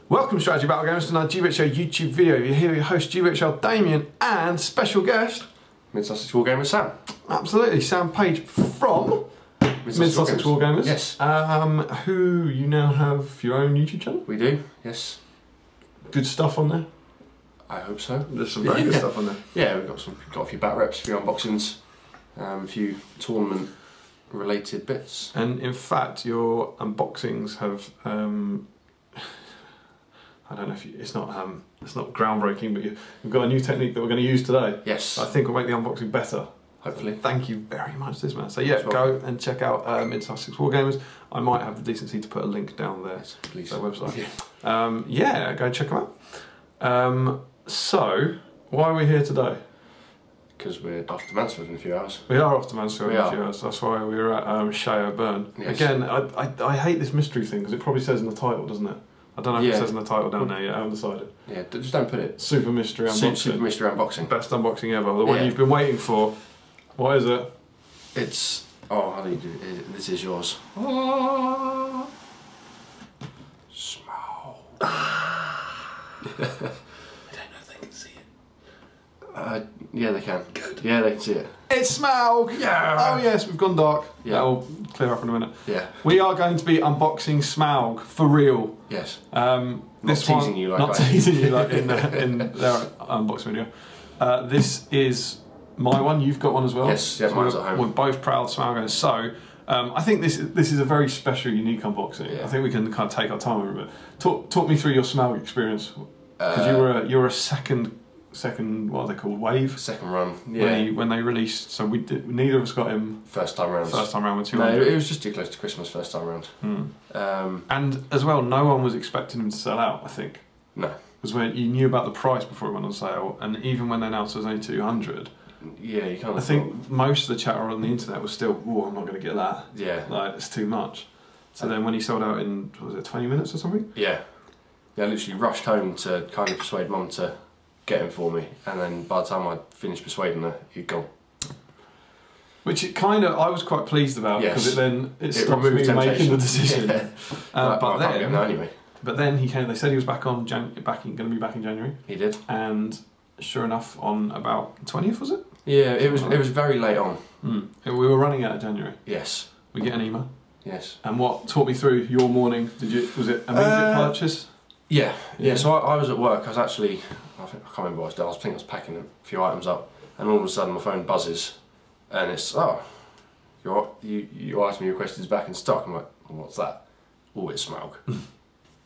Welcome Strategy Battle Gamers to another GBHL YouTube video. You're here with your host GBHL Damian and special guest Mid Sussex Wargamers Sam. Absolutely, Sam Page from Mid Sussex Wargamers. Yes. Who you now have your own YouTube channel? We do, yes. Good stuff on there? I hope so. There's some very good stuff on there. Yeah, we've got a few back reps, a few unboxings, a few tournament related bits. And in fact, your unboxings have I don't know if it's not groundbreaking, but you've got a new technique that we're going to use today. Yes. I think will make the unboxing better. Hopefully. So thank you very much, this man. So yeah, go and check out Mid Sussex Wargamers. I might have the decency to put a link down there. Yes, please. Their website. Yeah. Yeah, go and check them out. So why are we here today? Because we're off to Mansfield in a few hours. We are off to Mansfield in a few hours. That's why we're at Shire Burn. Yes. Again, I hate this mystery thing because it probably says in the title, doesn't it? I don't know if it says in the title down there yet, I haven't decided. Yeah, just don't put it. Super Mystery Unboxing. Super Mystery Unboxing. Best unboxing ever. The one you've been waiting for. What is it? It's... Oh, how do you do it? This is yours. Smaug. I don't know if they can see it. Yeah, they can. Good. Yeah, they can see it. It's Smaug! Yeah! Oh yes, we've gone dark. Yeah. That'll clear up in a minute. Yeah. We are going to be unboxing Smaug for real. Yes. Not teasing you like not teasing you like in their unboxing video. This is my one. You've got one as well. Yes. Yeah, mine's at home. We're both proud Smaugers. So I think this is a very special, unique unboxing. Yeah. I think we can kind of take our time over it. Talk me through your Smaug experience because you were a second what are they called? Wave. Second run. Yeah. When they released, so neither of us got him first time round. First time round with 200. No, it was just too close to Christmas first time round. And as well, no one was expecting him to sell out. I think. No. Because when you knew about the price before it went on sale, and even when they announced it was only 200. Yeah, you can't. I think most of the chatter on the internet was still, "Oh, I'm not going to get that." Yeah. Like it's too much. So then when he sold out in, what was it 20 minutes or something? Yeah. Yeah, I literally rushed home to kind of persuade Mum to get him for me, and then by the time I finished persuading her, he'd gone. Which I was quite pleased about because it stopped me making the decision. Yeah. But then, I can't get him now anyway. But then he came. They said he was going to be back in January. He did, and sure enough, on about 20th was it? Yeah, it was very late on. We were running out of January. Yes. We get an email. Yes. And talk me through your morning? Was it immediate purchase? Yeah. So I was at work. I was actually, I can't remember what I was doing. I think I was packing a few items up, and all of a sudden my phone buzzes, and it's you asked me your questions back in stock. I'm like, well, what's that? Oh, it's Smaug.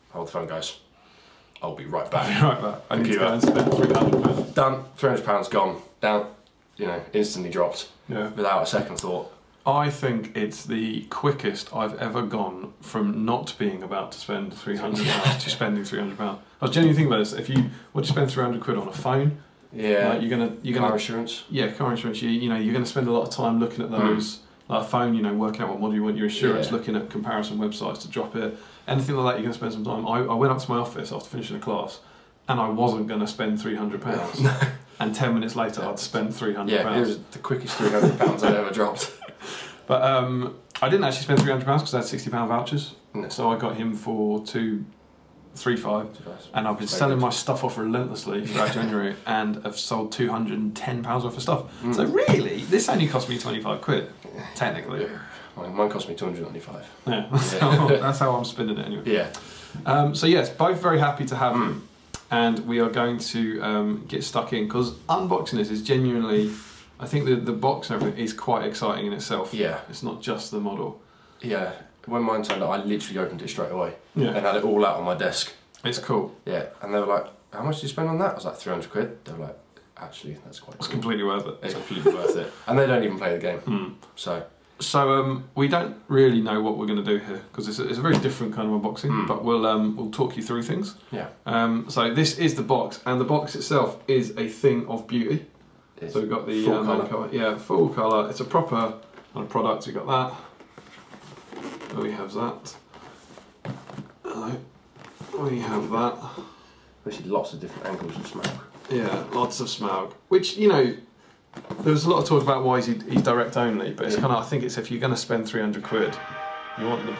Hold the phone, guys. I'll be right back. I'll be right back. I need to go and spend £300. Done. £300 gone. Down. Instantly dropped. Yeah. Without a second thought. I think it's the quickest I've ever gone from not being about to spend £300 to spending £300. I was genuinely thinking about this. If you were to spend £300 on a phone, yeah, like you're gonna car insurance. Yeah, car insurance. You're gonna spend a lot of time looking at those. Like a phone, working out what model you want your insurance, looking at comparison websites to drop it. Anything like that, you're gonna spend some time. I went up to my office after finishing a class, and I wasn't gonna spend £300. No. And 10 minutes later, I'd spent £300. Yeah, it was the quickest £300 I'd ever dropped. But I didn't actually spend £300 because I had £60 vouchers. No. So I got him for £235, and I've been selling my stuff off relentlessly throughout January, and have sold £210 worth of stuff. So really, this only cost me 25 quid, technically. Mine cost me 295. Yeah, that's how I'm spending it anyway. Yeah. So yes, both very happy to have him, and we are going to get stuck in because unboxing this is genuinely. I think the box and everything is quite exciting in itself. Yeah. It's not just the model. Yeah. When mine turned up, I literally opened it straight away. Yeah. And had it all out on my desk. It's cool. Yeah. And they were like, how much did you spend on that? I was like, 300 quid. They were like, actually, that's quite cool. It's completely worth it. It's completely worth it. And they don't even play the game. So we don't really know what we're going to do here because it's a very different kind of unboxing, but we'll talk you through things. Yeah. So this is the box, and the box itself is a thing of beauty. So we've got the full colour. Yeah, full colour. It's a proper product. We've got that. We have that. Hello. We have that. We see lots of different angles of Smaug. Yeah, lots of Smaug. Which, there's a lot of talk about why he's direct only, but it's kind of, I think it's if you're going to spend 300 quid, you want the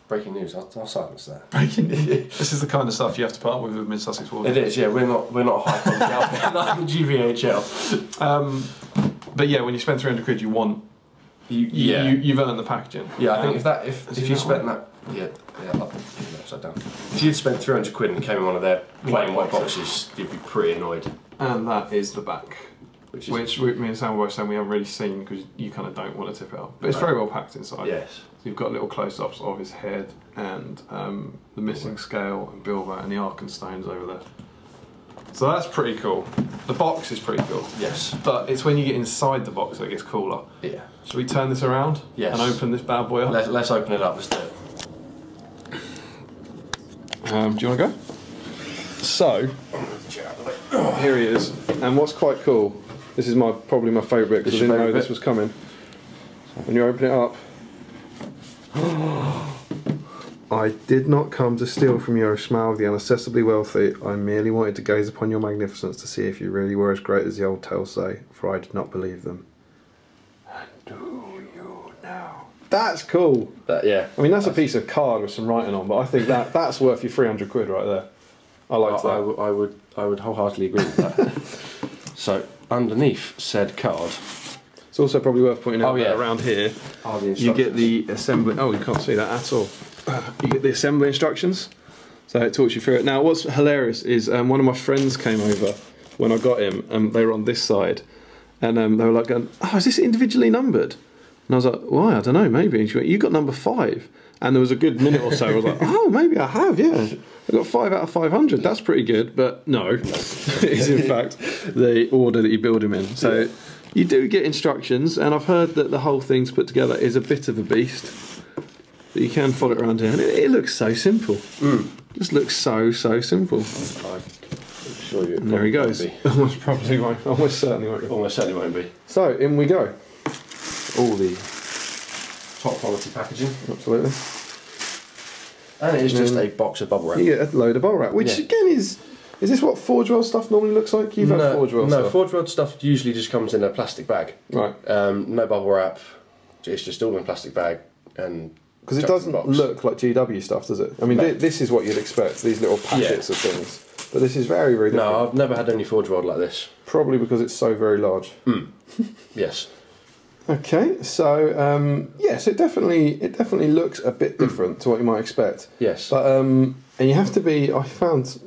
Breaking news. I'll silence that. Breaking news. This is the kind of stuff you have to put up with Mid Sussex Wargamers. It is, yeah. We're not a high quality outfit like the GBHL. But yeah, when you spend 300 quid, you want you've earned the packaging. Yeah, I think if you spent that upside down. If you'd spent 300 quid and came in one of their plain white boxes, you'd be pretty annoyed. And that is the back, which me and Sam were both saying we haven't really seen because you kind of don't want to tip it out. But it's very well packed inside. Yes. So you've got little close-ups of his head and the missing scale and Bilbo and the Arkenstones over there. So that's pretty cool. The box is pretty cool. Yes. But it's when you get inside the box that it gets cooler. Yeah. Should we turn this around? Yes. And open this bad boy up? Let's open it up. Let's do it. Do you want to go? So, here he is. And what's quite cool, this is probably my favourite bit because I didn't know this was coming. When you open it up, I did not come to steal from you, O Smaug, the inaccessibly wealthy. I merely wanted to gaze upon your magnificence to see if you really were as great as the old tales say, for I did not believe them. And do you now? That's cool. Yeah. I mean, that's a piece of card with some writing on, but I think that's worth your 300 quid right there. I like that. I would wholeheartedly agree with that. So, underneath said card. It's also probably worth pointing out that around here, you get the assembly. Oh, you can't see that at all. You get the assembly instructions, so it talks you through it. Now, what's hilarious is one of my friends came over when I got him, and they were on this side, and they were like, going, "Oh, is this individually numbered?" And I was like, "Why? I don't know. Maybe." And she went, "You got number 5." And there was a good minute or so. I was like, "Oh, maybe I have. Yeah, I got 5 out of 500. That's pretty good." But no, it is in fact the order that you build him in. So you do get instructions, and I've heard that the whole thing to put together is a bit of a beast. But you can follow it around here, and it looks so simple. Just looks so simple. I'm sure you. And there he goes. Almost probably won't. Almost certainly won't be. Almost certainly won't be. So in we go. All the top quality packaging. Absolutely. And it is just a box of bubble wrap. You get a load of bubble wrap, which again is this what Forge World stuff normally looks like? You've had Forge World stuff? No, Forge World stuff usually just comes in a plastic bag. Right. No bubble wrap. It's just all in a plastic bag and. Because it doesn't look like GW stuff, does it? I mean, this is what you'd expect, these little packets of things. But this is very, very different. No, I've never had any Forge World like this. Probably because it's so very large. Yes. Okay, so yes, it definitely looks a bit different to what you might expect. Yes. But and you have to be. I found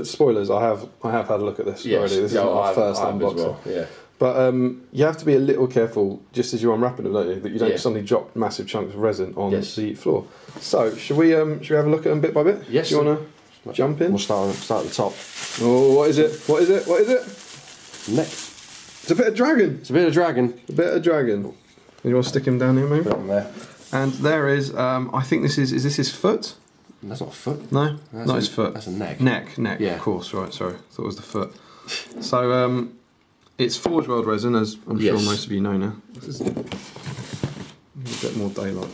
spoilers. I have had a look at this already. This is my first unboxing. Well. Yeah. But you have to be a little careful just as you're unwrapping them, don't you? That you don't suddenly drop massive chunks of resin on the floor. So should we have a look at them bit by bit? Yes. Do you want to jump in? We'll start at the top. Oh, what is it? What is it? What is it? Neck. It's a bit of dragon. It's a bit of dragon. A bit of dragon. You want to stick him down here, maybe? Put it on there. And there is. I think this is this his foot? That's not a foot. No, not his foot. That's a neck. Neck. Yeah. Of course. Right. Sorry. Thought it was the foot. So it's Forge World resin, as I'm sure most of you know now. This is a bit more daylight.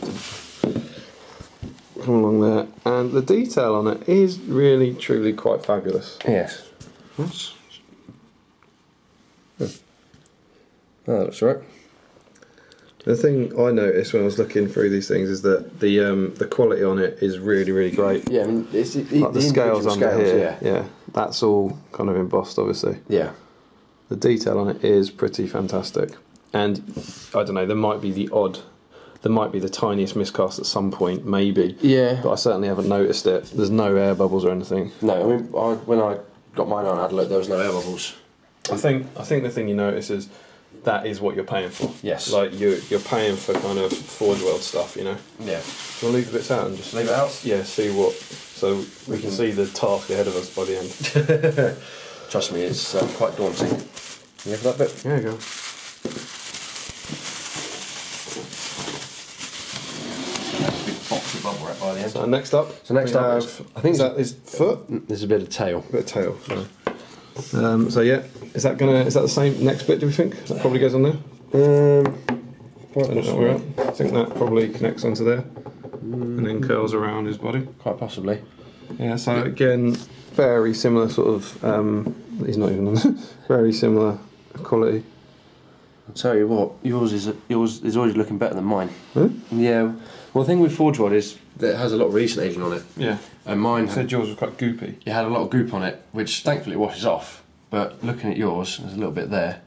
Come along there, and the detail on it is really, truly quite fabulous. Yes. That's, Oh, that's right. the thing I noticed when I was looking through these things is that the quality on it is really, really great. Yeah, I mean, it's Like the scales under here. Yeah. That's all kind of embossed, obviously. Yeah. The detail on it is pretty fantastic, and I don't know. There might be the tiniest miscast at some point, maybe. Yeah. But I certainly haven't noticed it. There's no air bubbles or anything. No, I mean, when I got mine on, I had a look. There was no air bubbles. I think the thing you notice is that is what you're paying for. Yes. Like you're paying for kind of Forge World stuff, you know. Yeah. Do you want to leave the bits out and just leave it out? Yeah. See what. So we can see the task ahead of us by the end. Trust me, it's quite daunting. You have that bit? There you go. Big box of bubble wrap by the end. So next up, I think that is foot. There's a bit of tail. A bit of tail. Sorry. So yeah, is that the same next bit? Do we think that probably goes on there? I don't know where we're at. I think that probably connects onto there, and then curls around his body. Quite possibly. Yeah. So again, very similar sort of. He's not even on there. Very similar quality. I'll tell you what, yours is already looking better than mine. Really? Yeah. Well, the thing with Forge Rod is that it has a lot of recent aging on it. Yeah. And mine said yours was quite goopy. It had a lot of goop on it, which thankfully washes off. But looking at yours, there's a little bit there,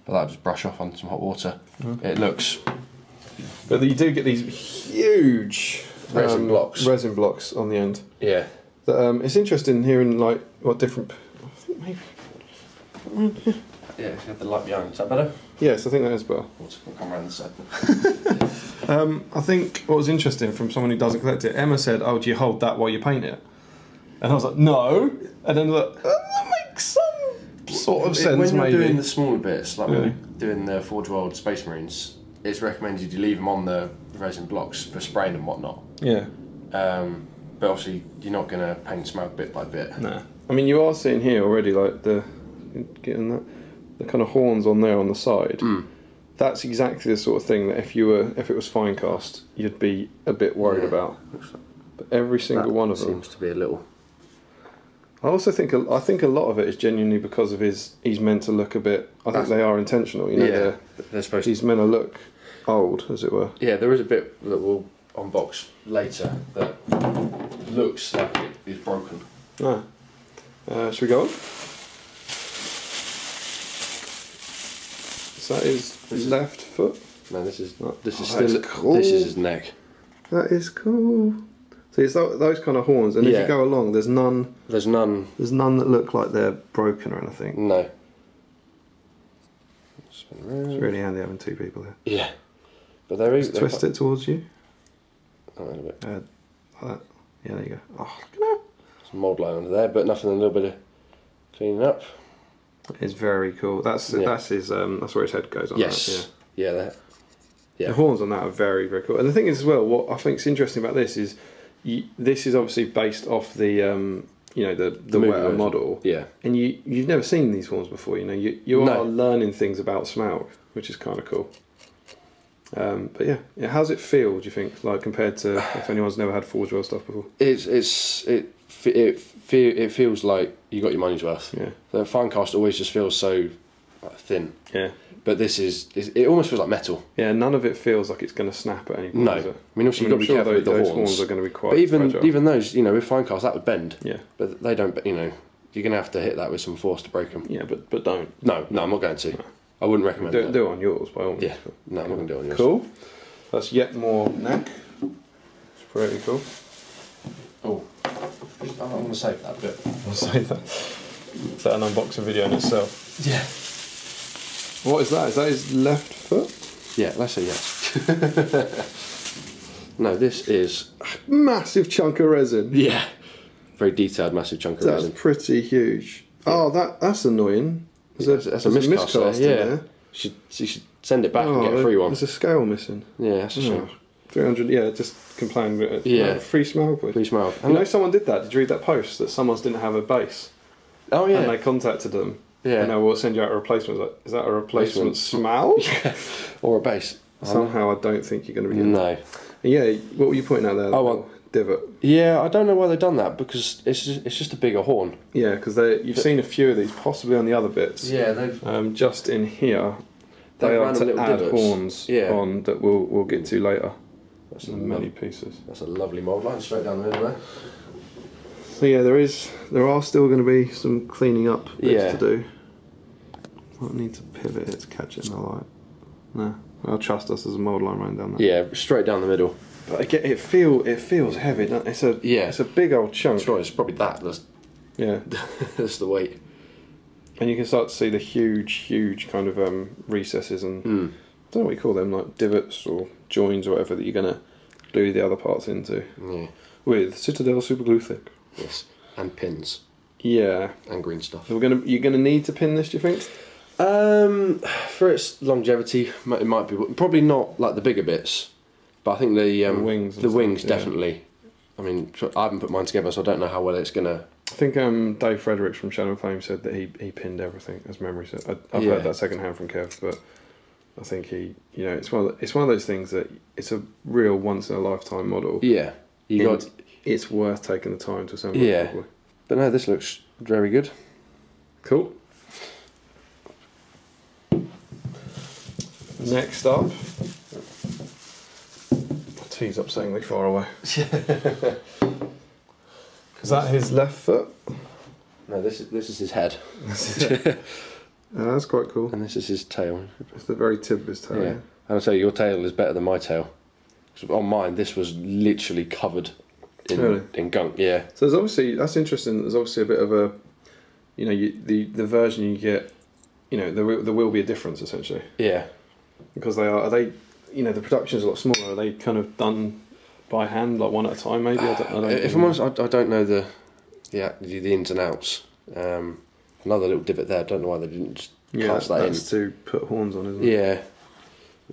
but that'll just brush off on some hot water. It looks. But you do get these huge resin blocks on the end. Yeah. That, it's interesting hearing like what different. I think maybe. Yeah, if you have the light behind, is that better? Yes, I think that is better. We'll come around the side. I think what was interesting from someone who doesn't collect it, Emma said, "Oh, do you hold that while you paint it?" And I was like, "No." And then like, that makes some sort of sense. When you're maybe doing the smaller bits, like when you're doing the Forge World Space Marines, it's recommended you leave them on the resin blocks for spraying and whatnot. Yeah. But obviously, you're not going to paint Smaug bit by bit. Nah. I mean, you are seeing here already, like the kind of horns on there on the side. That's exactly the sort of thing that if it was fine cast, you'd be a bit worried about. But every single one of them seems to be a little. I also think a lot of it is genuinely because of he's meant to look a bit. I think they are intentional. You know, they're supposed to. He's meant to look old, as it were. Yeah, there is a bit that we'll unbox later that looks like it is broken. Ah. Should we go on? So that is his left foot. No, this is still cool. This is his neck. That is cool. So it's those kind of horns, and as you go along, there's none. There's none that look like they're broken or anything. No. It's really handy having two people there. Yeah, but there is. Twist it towards you. Oh, a little bit. Like that. Yeah, there you go. Oh, look at that. Some mould line under there, but nothing. A little bit of cleaning up. It's very cool. That's his. That's where his head goes on. Yes. That, yeah. That. Yeah. The horns on that are very, very cool. And the thing is, as well, what I think is interesting about this is, this is obviously based off the the wetter model. Yeah. And you've never seen these horns before. You know, you are learning things about Smaug, which is kind of cool. But yeah, how's it feel? Do you think, like compared to if anyone's never had Forge World stuff before? It feels like you got your money's worth. Yeah. The Finecast always just feels so thin. Yeah. But this it almost feels like metal. Yeah, none of it feels like it's going to snap at any point. No. Is it? I mean, also you've got to be careful with the those horns. horns are going to be quite. But fragile. even those, with Finecast, that would bend. Yeah. But they don't. You're going to have to hit that with some force to break them. Yeah, but don't. No, I'm not going to. No. I wouldn't recommend that. Do it on yours by all means. Yeah. No, I'm not going to do it on yours. Cool. That's yet more neck. It's pretty cool. Oh, I'm going to save that bit. I'll save that. Is that an unboxing video in itself? Yeah. What is that? Is that his left foot? Yeah, let's say yes. No, this is massive chunk of resin. Yeah. Very detailed, massive chunk of resin. That's pretty huge. Yeah. Oh, that's annoying. That's a miscast in there. You should send it back and get a free one. There's a scale missing. Yeah, that's a shame. 300, just complain. Free Smaug, please. Free Smaug. You know, someone did that. Did you read that post that someone didn't have a base? Oh, yeah. And they contacted them. Yeah. And they will send you out a replacement. Like, is that a replacement Smaug? Yeah. Or a base. Somehow I don't think you're going to be getting that. Yeah, what were you pointing out there? Oh, well, divot. Yeah, I don't know why they've done that, because it's just a bigger horn. Yeah, because you've seen a few of these, possibly on the other bits. Yeah, they've... just in here, they are to add divots. Horns on that we'll get to later. That's many pieces. That's a lovely mould line straight down the middle there. So yeah, there are still going to be some cleaning up bits to do. I don't need to pivot it to catch it in the light. No, I'll trust us as a mould line running down there. Yeah, straight down the middle. But again, it feels heavy. Doesn't it? It's a big old chunk. Sure, it's probably that. That's the weight. And you can start to see the huge kind of recesses and I don't know what you call them, like divots or joins or whatever that you're going to glue the other parts into. Yeah. With Citadel super glue thick. Yes. And pins. Yeah. And green stuff. You're gonna need to pin this, do you think? For its longevity, it might be probably not like the bigger bits, but I think the wings definitely. I mean, I haven't put mine together, so I don't know how well it's gonna. I think Dave Fredericks from Shadow and Flame said that he pinned everything, as memory said. I've heard that second hand from Kev, but I think it's one of those things that it's a real once in a lifetime model. Yeah, it's worth taking the time to assemble. Yeah, probably. But no, this looks very good. Cool. Next up, T's upsettingly far away. Is that his left foot? No, this is his head. That's quite cool. And this is his tail. It's the very tip of his tail. Yeah. And I'll tell you, your tail is better than my tail. On mine, this was literally covered in gunk. Yeah. So there's obviously, that's interesting. There's obviously a bit of a, you know, the version you get, you know, there will be a difference essentially. Yeah. Because the production is a lot smaller. Are they kind of done by hand, like one at a time, maybe? I don't if I'm honest, I don't know the ins and outs. Another little divot there. I don't know why they didn't just cast that in. That's to put horns on, isn't it? Yeah.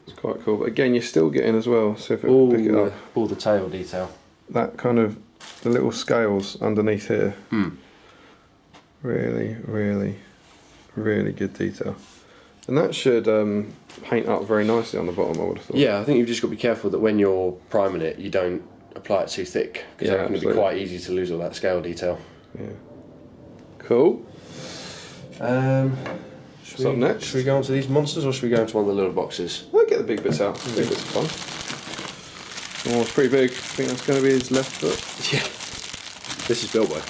It's quite cool. But again, you're still getting as well. So if it will pick it up, all the tail detail. That kind of the little scales underneath here. Really, really, really good detail. And that should paint up very nicely on the bottom, I would have thought. Yeah, I think you've just got to be careful that when you're priming it, you don't apply it too thick. Because it's going to be quite easy to lose all that scale detail. Yeah. Cool. What's up next? Should we go on to these monsters or should we go into one of the little boxes? I'll get the big bits out. Big bits are fun. Oh, it's pretty big. I think that's going to be his left foot. Yeah. This is Bilbo.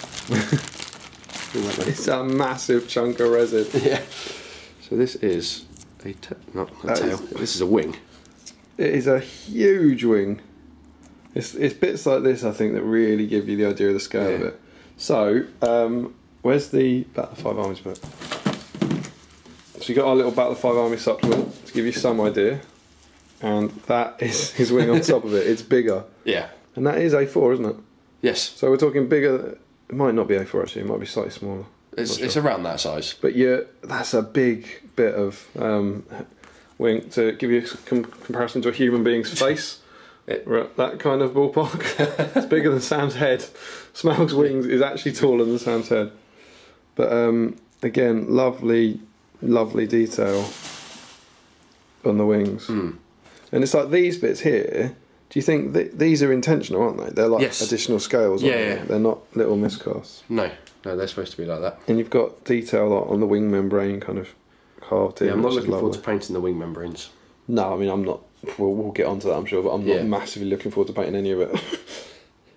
It's a massive chunk of resin. Yeah. So this is a tail. This is a wing. It is a huge wing. It's bits like this, I think, that really give you the idea of the scale of it. So, where's the Battle of Five Armies book? So you got our little Battle of Five Armies supplement to give you some idea, and that is his wing on top of it. It's bigger. Yeah. And that is A4, isn't it? Yes. So we're talking bigger. It might not be A4 actually. It might be slightly smaller. It's around that size. But yeah, that's a big bit of wing to give you a comparison to a human being's face. We're at that kind of ballpark. It's bigger than Sam's head. Smaug's wings is actually taller than Sam's head. But again, lovely detail on the wings. And it's like these bits here. Do you think these are intentional, aren't they? They're like additional scales. Yeah. They're not little miscasts. No, they're supposed to be like that. And you've got detail on the wing membrane kind of carved in. Yeah, I'm not looking forward to painting the wing membranes. No, I mean, I'm not. We'll get onto that, I'm sure, but I'm not massively looking forward to painting any of it.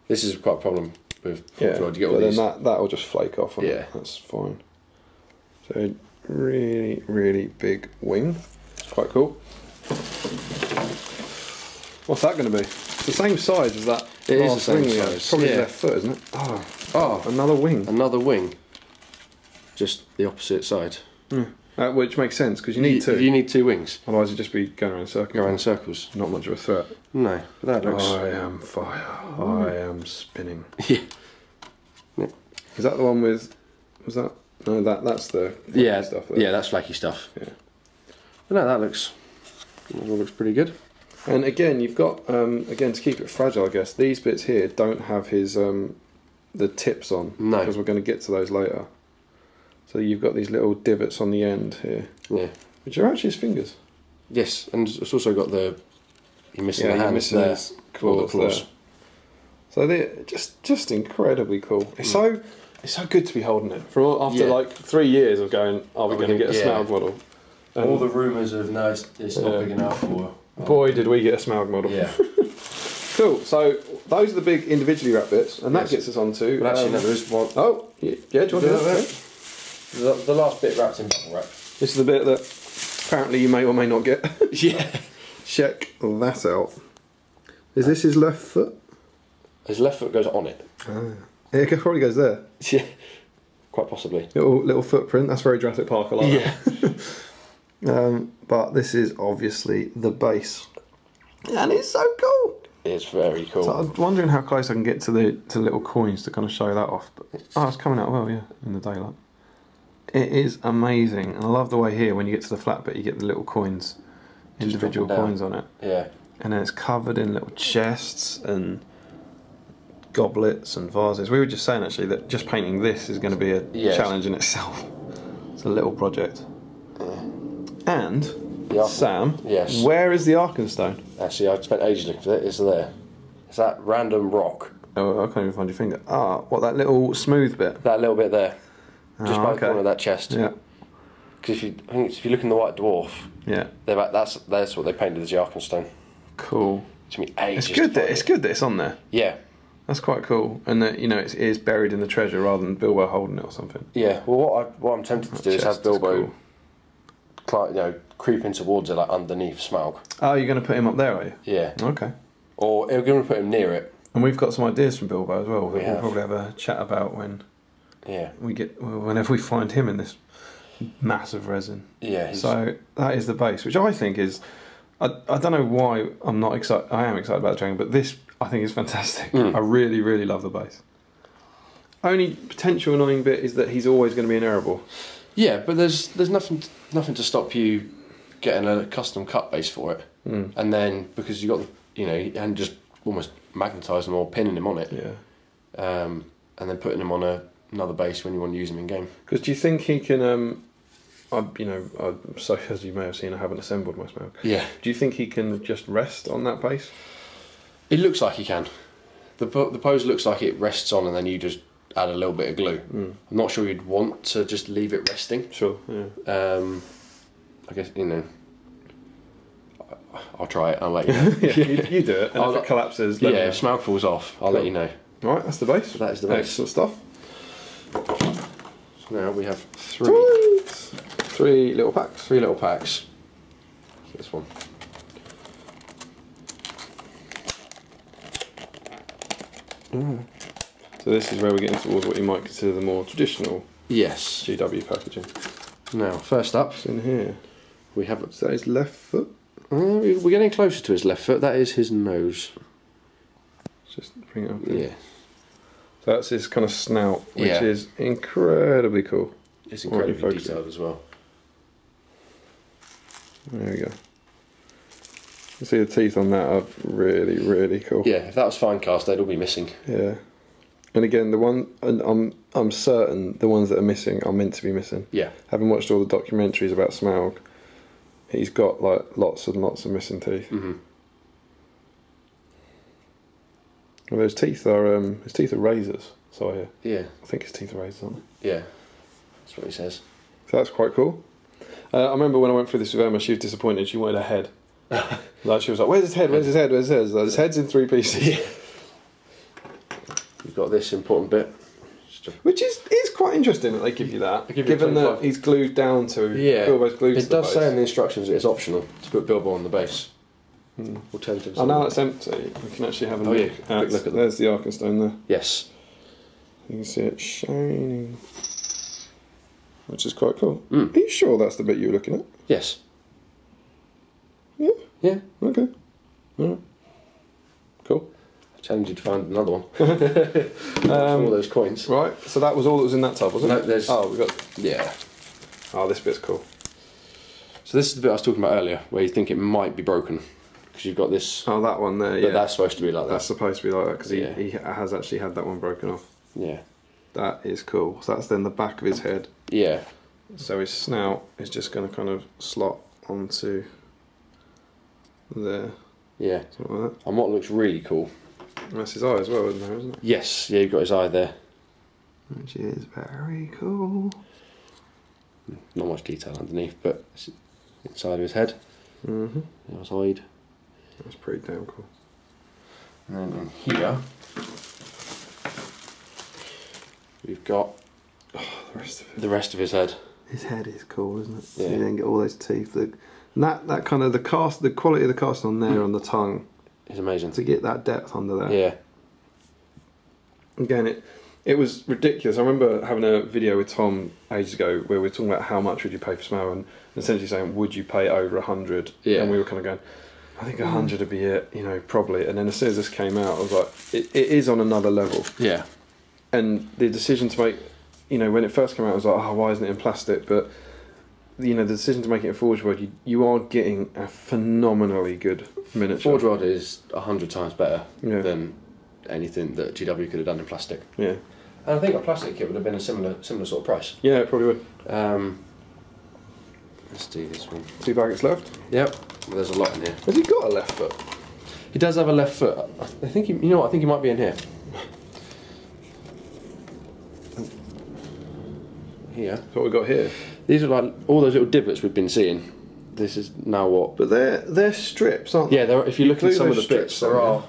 This is quite a problem with Forge. You get all but these. then that will just flake off. That's fine. So really, really big wing. It's quite cool. What's that going to be? It's the same size as that. It is the same size. Probably left foot, isn't it? Oh, another wing. Another wing. Just the opposite side. Which makes sense because you need two. You need two wings. Otherwise, you'd just be going around in circles. Go around in circles. Not much of a threat. No, but that looks. I am fire. I am spinning. Yeah. Is that the one with? Was that? No, that's the stuff. There. Yeah, that's flaky stuff. Yeah. But no, that looks pretty good. And again, you've got again to keep it fragile, I guess. These bits here don't have his the tips on. No. Because we're going to get to those later. So you've got these little divots on the end here. Yeah. Which are actually his fingers. Yes, and it's also got the. You're missing the hands there. His claws there. So they're just incredibly cool. It's so good to be holding it after like 3 years of going. Are we going to get a Smaug model? And all the rumours of no, it's not big enough. Boy, did we get a Smaug model. Yeah. Cool. So those are the big individually wrapped bits, and that gets us on to. Well, actually, no, there is one. Oh, yeah. Do you want to do that? The last bit wrapped in bubble wrap. This is the bit that apparently you may or may not get. Yeah. Check that out. Is this his left foot? His left foot goes on it. It probably goes there. Yeah. Quite possibly. Little footprint. That's very Jurassic Park. I like that. But this is obviously the base, and it's so cool. It's very cool. So I'm wondering how close I can get to the little coins to kind of show that off. But it's coming out well, in the daylight. It is amazing, and I love the way here when you get to the flat bit, you get the little coins, individual coins on it. Yeah. And then it's covered in little chests and goblets and vases. We were just saying actually that just painting this is going to be a challenge in itself. It's a little project. And Sam, where is the Arkenstone? Actually, I spent ages looking for it. It's there. It's that random rock. Oh, I can't even find your finger. What, that little smooth bit? That little bit there. Just by the corner of that chest. Yeah. Because if you look in the White Dwarf, yeah, that's what they painted as the Arkenstone. Cool. To me, ages. It's good that it's on there. Yeah. That's quite cool, and that it is buried in the treasure rather than Bilbo holding it or something. Yeah. Well, what I'm tempted to do is have Bilbo, creeping towards it like underneath Smaug. Oh, you're going to put him up there, are you? Yeah. Okay. Or we're going to put him near it. And we've got some ideas from Bilbo as well. We'll have. probably have a chat about whenever we find him in this massive resin. Yeah. So that is the base, which I think is. I don't know why I'm not excited. I am excited about the dragon, but this I think is fantastic. I really, really love the base. Only potential annoying bit is that he's always going to be an arable. Yeah, but there's nothing to stop you getting a custom cut base for it, and then because you got and just almost magnetising him or pinning him on it. Yeah. And then putting him on another base when you want to use him in game. Because do you think he can? So as you may have seen, I haven't assembled my Smaug. Yeah. Do you think he can just rest on that base? It looks like he can. The pose looks like it rests on, and then you just add a little bit of glue. I'm not sure you'd want to just leave it resting. Sure. Yeah. I guess I'll try it. I'll let you know. Yeah, you do it, and if it collapses, let me know. If Smaug falls off, I'll let you know. All right, that's the base. That is the base. Excellent stuff. So now we have three little packs. This one. So this is where we're getting towards what you might consider the more traditional GW packaging. Now, first up, in here, we have. Is that his left foot? We're getting closer to his left foot. That is his nose. Just bring it up there. Yeah. So that's his kind of snout, which is incredibly cool. It's incredibly detailed as well. There we go. You see the teeth on that are really, really cool. Yeah, if that was fine cast, they'd all be missing. Yeah. And again, I'm certain the ones that are missing are meant to be missing. Yeah. Having watched all the documentaries about Smaug, he's got like lots and lots of missing teeth. Well, his teeth are razors. So I hear. Yeah. I think his teeth are razors, aren't they? Yeah. That's what he says. So that's quite cool. I remember when I went through this with Emma, she was disappointed. She wanted a head. Like she was like, "Where's his head? Where's his head? Where's his head?" Like, his head's in 3 pieces. Yeah. You've got this important bit, which is quite interesting that they give you that, given that he's glued down to. Bilbo's glued to the base. It does say in the instructions that it's optional to put Bilbo on the base. Alternatives. Oh, now that's empty. We can actually have a look. Quick look at there's the Arkenstone there. Yes. You can see it shining, which is quite cool. Are you sure that's the bit you were looking at? Yes. Yeah. Yeah. Okay. Alright. Cool. I challenge you to find another one. All those coins. Right. So that was all that was in that tub, wasn't it? No, there's. Oh, we got. Yeah. Oh, this bit's cool. So this is the bit I was talking about earlier, where you think it might be broken, because you've got this. Oh, that one there. But that's supposed to be like that. That's supposed to be like that because he has actually had that one broken off. Yeah. That is cool. So that's then the back of his head. Yeah. So his snout is just going to kind of slot onto there. Yeah. Something like that. And what looks really cool. And that's his eye as well, isn't it? Yes. Yeah, you've got his eye there. Which is very cool. Not much detail underneath, but it's inside of his head. Outside. That's pretty damn cool. And then in here, we've got the rest of his head. His head is cool, isn't it? Yeah. You then get all those teeth. And that kind of the quality of the cast on there on the tongue is amazing. To get that depth under there. Yeah. Again, it was ridiculous. I remember having a video with Tom ages ago where we were talking about how much would you pay for Smaug, and essentially saying, would you pay over 100? Yeah. And we were kind of going, I think 100 would be it, probably. And then as soon as this came out, I was like, it is on another level. Yeah. And the decision to make, when it first came out, I was like, oh, why isn't it in plastic? But, the decision to make it in Forge World, you are getting a phenomenally good miniature. Forge World is 100 times better than anything that GW could have done in plastic. Yeah. And I think a plastic kit would have been a similar sort of price. Yeah, it probably would. Let's do this one. 2 packets left? Yep. Well, there's a lot in here. Has he got a left foot? He does have a left foot. I think he might be in here. here. That's what we got here. These are like all those little divots we've been seeing. This is now what? But they're strips, aren't they? Yeah, there. If you look at some of the strips, bits, there are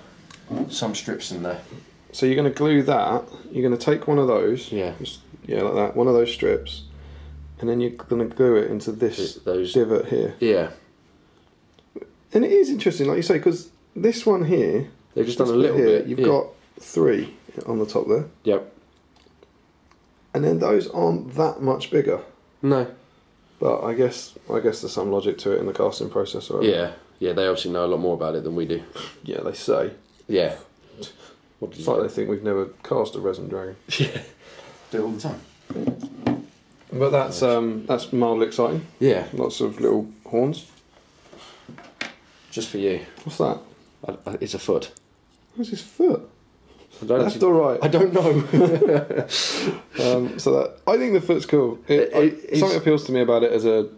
some strips in there. So you're going to glue that. You're going to take one of those. Yeah. Yeah, like that. One of those strips, and then you're going to glue it into this divot here. Yeah. And it is interesting, like you say, because this one here, they've just done a little bit. You've got 3 on the top there. Yep. And then those aren't that much bigger. No. But I guess there's some logic to it in the casting process. Or yeah. Yeah, they obviously know a lot more about it than we do. Yeah, they say. Yeah. It's like they think we've never cast a resin dragon. Yeah. Do it all the time. But that's mildly exciting. Yeah. Lots of little horns. Just for you. What's that? It's a foot. What's his foot? Left or right? I don't know. So that I think the foot's cool. Something appeals to me about it as a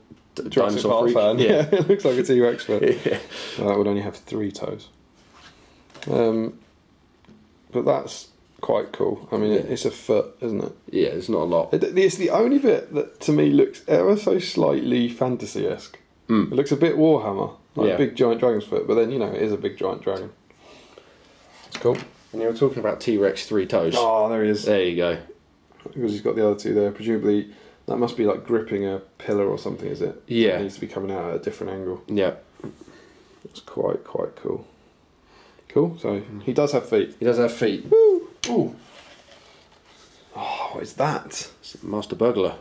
Jurassic Park fan. Yeah. It looks like a T-Rex foot. Yeah. That would only have 3 toes. But that's quite cool. I mean, it's a foot, isn't it? Yeah, it's not a lot. It's the only bit that to me looks ever so slightly fantasy-esque. It looks a bit Warhammer, like a big giant dragon's foot, but then, it is a big giant dragon. It's cool. And you were talking about T-Rex 3 toes. Oh, there he is. There you go. Because he's got the other 2 there. Presumably, that must be like gripping a pillar or something, is it? Yeah. It needs to be coming out at a different angle. Yeah. It's quite cool. Cool, so he does have feet. He does have feet. Woo! Ooh. Oh, what is that? It's Master Burglar.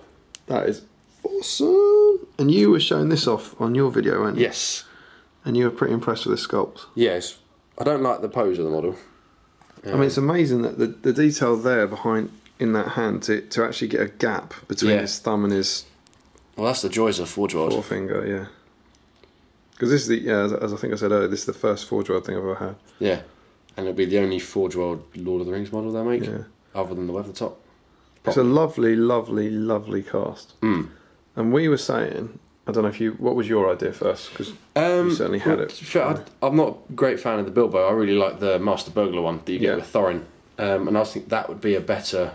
That is awesome. And you were showing this off on your video, weren't you? Yes. And you were pretty impressed with this sculpt. Yes. I don't like the pose of the model. I mean, it's amazing that the detail there behind in that hand to actually get a gap between his thumb and his. Well, that's the joys of Forge World. Forefinger, yeah. Because this is as I think I said earlier, this is the first Forge World thing I've ever had. Yeah. And it'll be the only Forge World Lord of the Rings model they make, other than the Weathertop. It's a lovely, lovely, lovely cast. And we were saying, I don't know if what was your idea first? Because you certainly had it. I'm not a great fan of the Bilbo. I really like the Master Burglar one that you get with Thorin. And I think that would be a better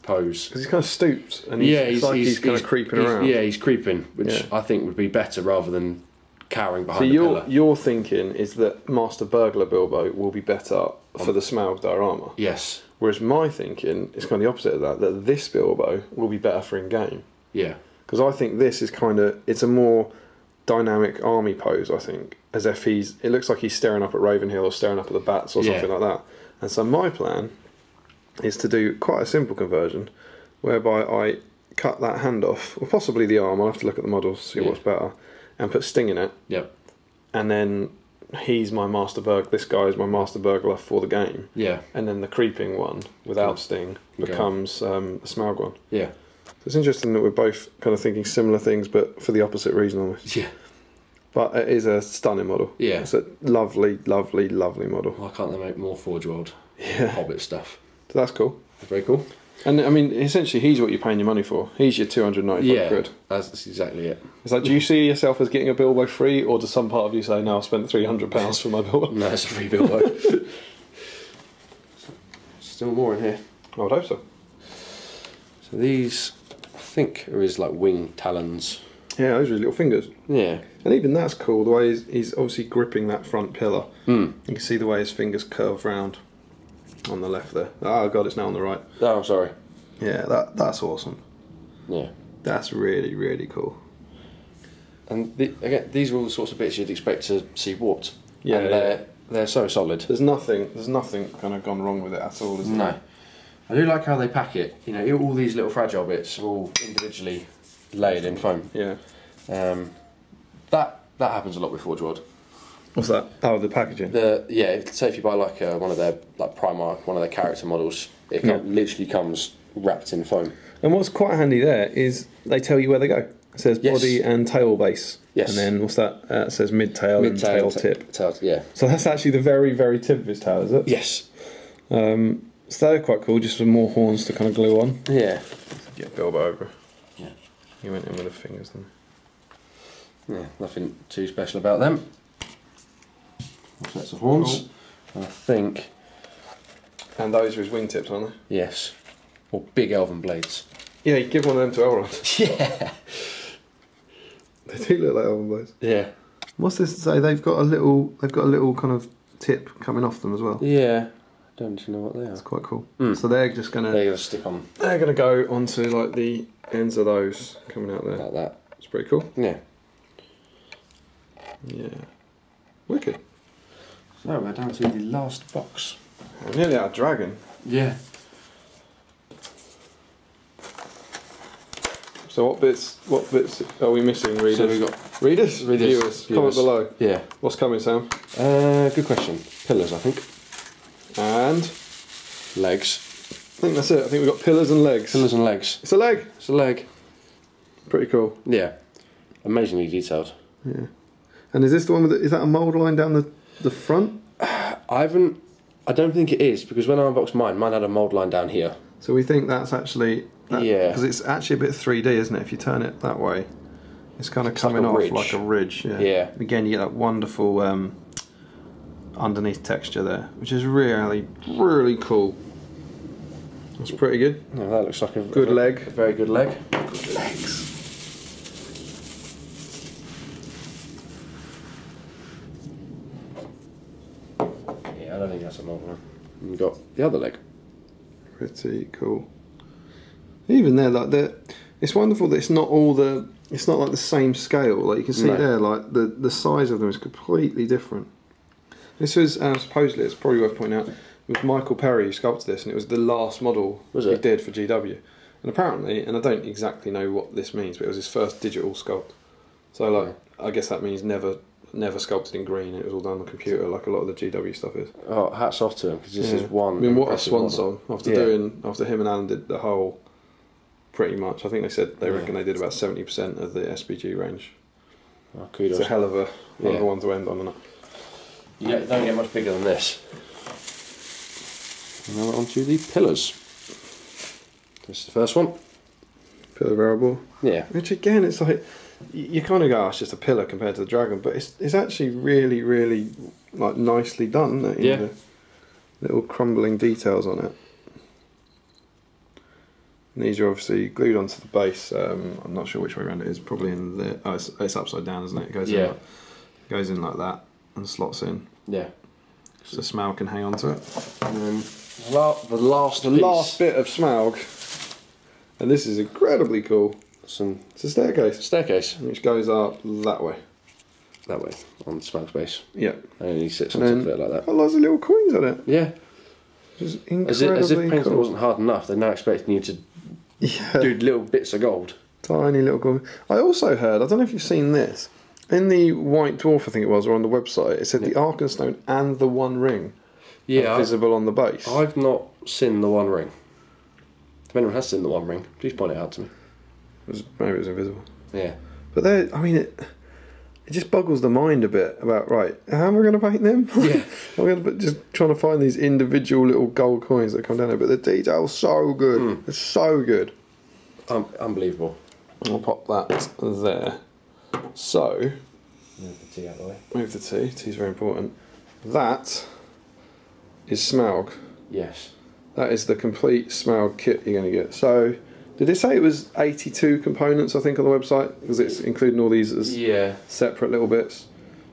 pose. Because he's kind of stooped, and he's kind of creeping around. Yeah, he's creeping, which I think would be better rather than cowering behind the pillar. Your thinking is that Master Burglar Bilbo will be better for the Smaug diorama. Yes. Whereas my thinking is kind of the opposite of that this Bilbo will be better for in-game. Yeah. Because I think this is it's a more dynamic army pose, I think. As if it looks like he's staring up at Ravenhill or staring up at the bats or something like that. And so my plan is to do quite a simple conversion, whereby I cut that hand off, or possibly the arm, I'll have to look at the models, see what's better, and put Sting in it. Yep. And then this guy is my Master Burglar for the game. Yeah. And then the creeping one, without Sting, becomes the Smaug one. Yeah. So it's interesting that we're both kind of thinking similar things, but for the opposite reason almost. Yeah. But it is a stunning model. Yeah. It's a lovely, lovely, lovely model. Why can't they make more Forge World Hobbit stuff? So that's cool. That's very cool. And I mean, essentially, he's what you're paying your money for. He's your 295 quid. That's exactly it. It's like, do you see yourself as getting a Bilbo free, or does some part of you say, no, I spent £300 for my Bilbo? No, it's a free Bilbo. Still more in here. I would hope so. So these, I think, are his like wing talons. Yeah, those are his little fingers. Yeah. And even that's cool, the way he's obviously gripping that front pillar. You can see the way his fingers curve round on the left there. Oh god, it's now on the right. Oh, I'm sorry. Yeah, that's awesome. Yeah. That's really, really cool. And again, these are all the sorts of bits you'd expect to see warped. Yeah, and they're so solid. There's nothing kind of gone wrong with it at all, is there? No. I do like how they pack it. You know, all these little fragile bits are all individually layered in foam. Yeah. That happens a lot with Forge World. What's that? Oh, the packaging. Say if you buy like one of their Primark, one of their character models, it literally comes wrapped in foam. And what's quite handy there is they tell you where they go. It says body and tail base. Yes. And then what's that? It says mid-tail and tail tip. Yeah. So that's actually the very, very tip of his tail, is it? Yes. So they're quite cool, just some more horns to kind of glue on. Yeah. Get Bilbo over. Yeah. He went in with the fingers then. Yeah, nothing too special about them. Sets of horns. Cool. I think. And those are his wingtips, aren't they? Yes. Or big elven blades. Yeah, you give one of them to Elrond. Yeah. They do look like Elrond boys. Yeah. What's this to say? They've got a little kind of tip coming off them as well. Yeah. I don't know what they are. It's quite cool. So they're just gonna. They're gonna stick on. They're gonna go onto like the ends of those coming out there. Like that. It's pretty cool. Yeah. Yeah. Wicked. So we're down to the last box. We're nearly out of dragon. Yeah. So what bits are we missing, readers? So we've got readers? Viewers. Comment below. Yeah. What's coming, Sam? Good question. Pillars, I think. And? Legs. I think that's it. I think we've got pillars and legs. Pillars and legs. It's a leg. It's a leg. Pretty cool. Yeah. Amazingly detailed. Yeah. And is this the one with is that a mould line down the front? I don't think it is, because when I unboxed mine had a mould line down here. So we think that's actually... yeah. Because it's actually a bit 3D, isn't it? If you turn it that way, it's kind of coming off like a ridge. Yeah. Yeah. Again, you get that wonderful underneath texture there, which is really, really cool. That's pretty good. Yeah, that looks like a good leg. A very good leg. Good legs. Yeah, I don't think that's a mould line. And you've got the other leg. Pretty cool. Even there, like it's wonderful that it's not like the same scale. Like you can see there, like the size of them is completely different. This was supposedly, it's probably worth pointing out, with Michael Perry who sculpted this, and it was the last model he did for GW. And apparently, and I don't exactly know what this means, but it was his first digital sculpt. So like, I guess that means never sculpted in green. It was all done on the computer, like a lot of the GW stuff is. Oh, hats off to him, because this is one. I mean, what a swan song! After him and Alan did the whole, pretty much. I think they said they reckon they did about 70% of the SBG range. Oh, kudos. It's a hell of a one to end on, isn't it? Yeah, don't get much bigger than this. And now we're on to the pillars. This is the first one. Pillar variable. Yeah. Which again, it's like you kind of go, oh, it's just a pillar compared to the dragon, but it's actually really, really like nicely done. Isn't it? Yeah. The little crumbling details on it. And these are obviously glued onto the base. I'm not sure which way around it is. Probably in the. Oh, it's upside down, isn't it? It goes in like that and slots in. Yeah. So Smaug can hang on to it. And then the last bit of Smaug, and this is incredibly cool. It's a staircase. Which goes up that way. That way, on Smaug's base. Yeah. And he sits on top of it like that. Got lots of little coins on it. Yeah. Which is incredibly as if painting cool. wasn't hard enough, they're now expecting you to do little bits of gold. Tiny little gold. I also heard, I don't know if you've seen this, in the White Dwarf, I think it was, or on the website, it said the Arkenstone and the One Ring are visible on the base. I've not seen the One Ring. If anyone has seen the One Ring, please point it out to me. Maybe it was invisible. Yeah. But I mean, it just boggles the mind a bit about, right, how am I going to paint them? Yeah. I'm going to just trying to find these individual little gold coins that come down there, but the detail's so good. It's so good. Unbelievable. I'll pop that there. So, move the tea out of the way. Move the tea. Tea's very important. That is Smaug. Yes. That is the complete Smaug kit you're going to get. So, did it say it was 82 components, I think, on the website? Because it's including all these as separate little bits.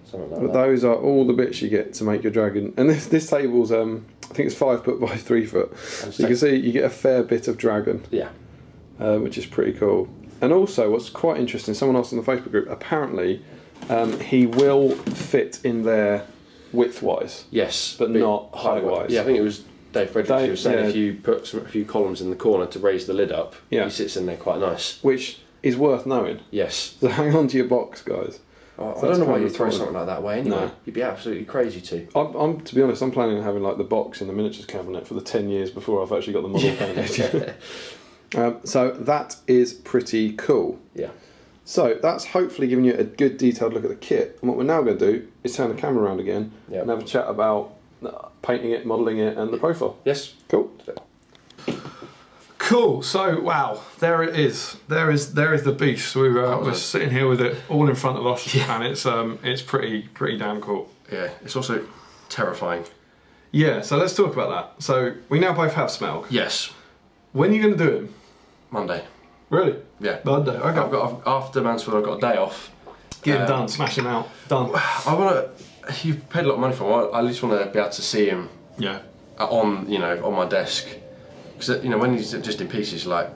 Something like but that. Those are all the bits you get to make your dragon. And this table's, I think it's 5 foot by 3 foot. So you can see you get a fair bit of dragon. Yeah. Which is pretty cool. And also, what's quite interesting, someone asked in the Facebook group, apparently he will fit in there width-wise. Yes. But not height-wise. Yeah, I think it was Dave Fredericks who was saying if you put a few columns in the corner to raise the lid up, he sits in there quite nice. Which is worth knowing. Yes. So hang on to your box, guys. I don't know why you'd throw something like that away anyway. No. You'd be absolutely crazy to. To be honest, I'm planning on having like the box in the miniatures cabinet for the 10 years before I've actually got the model painted. So that is pretty cool. Yeah. So that's hopefully giving you a good detailed look at the kit. And what we're now going to do is turn the camera around again and have a chat about painting it, modelling it, and the profile. Yes. Cool. Cool. So wow, there it is. There is the beast. We're sitting here with it all in front of us, and it's pretty damn cool. Yeah. It's also terrifying. Yeah. So let's talk about that. So we now both have Smaug. Yes. When are you going to do him? Monday. Really? Yeah. Monday. Okay. I've got after Mansfield, I've got a day off. Get him done, smash him out, done. I want to. You've paid a lot of money for him. I at least want to be able to see him. Yeah. On on my desk, because when he's just in pieces, like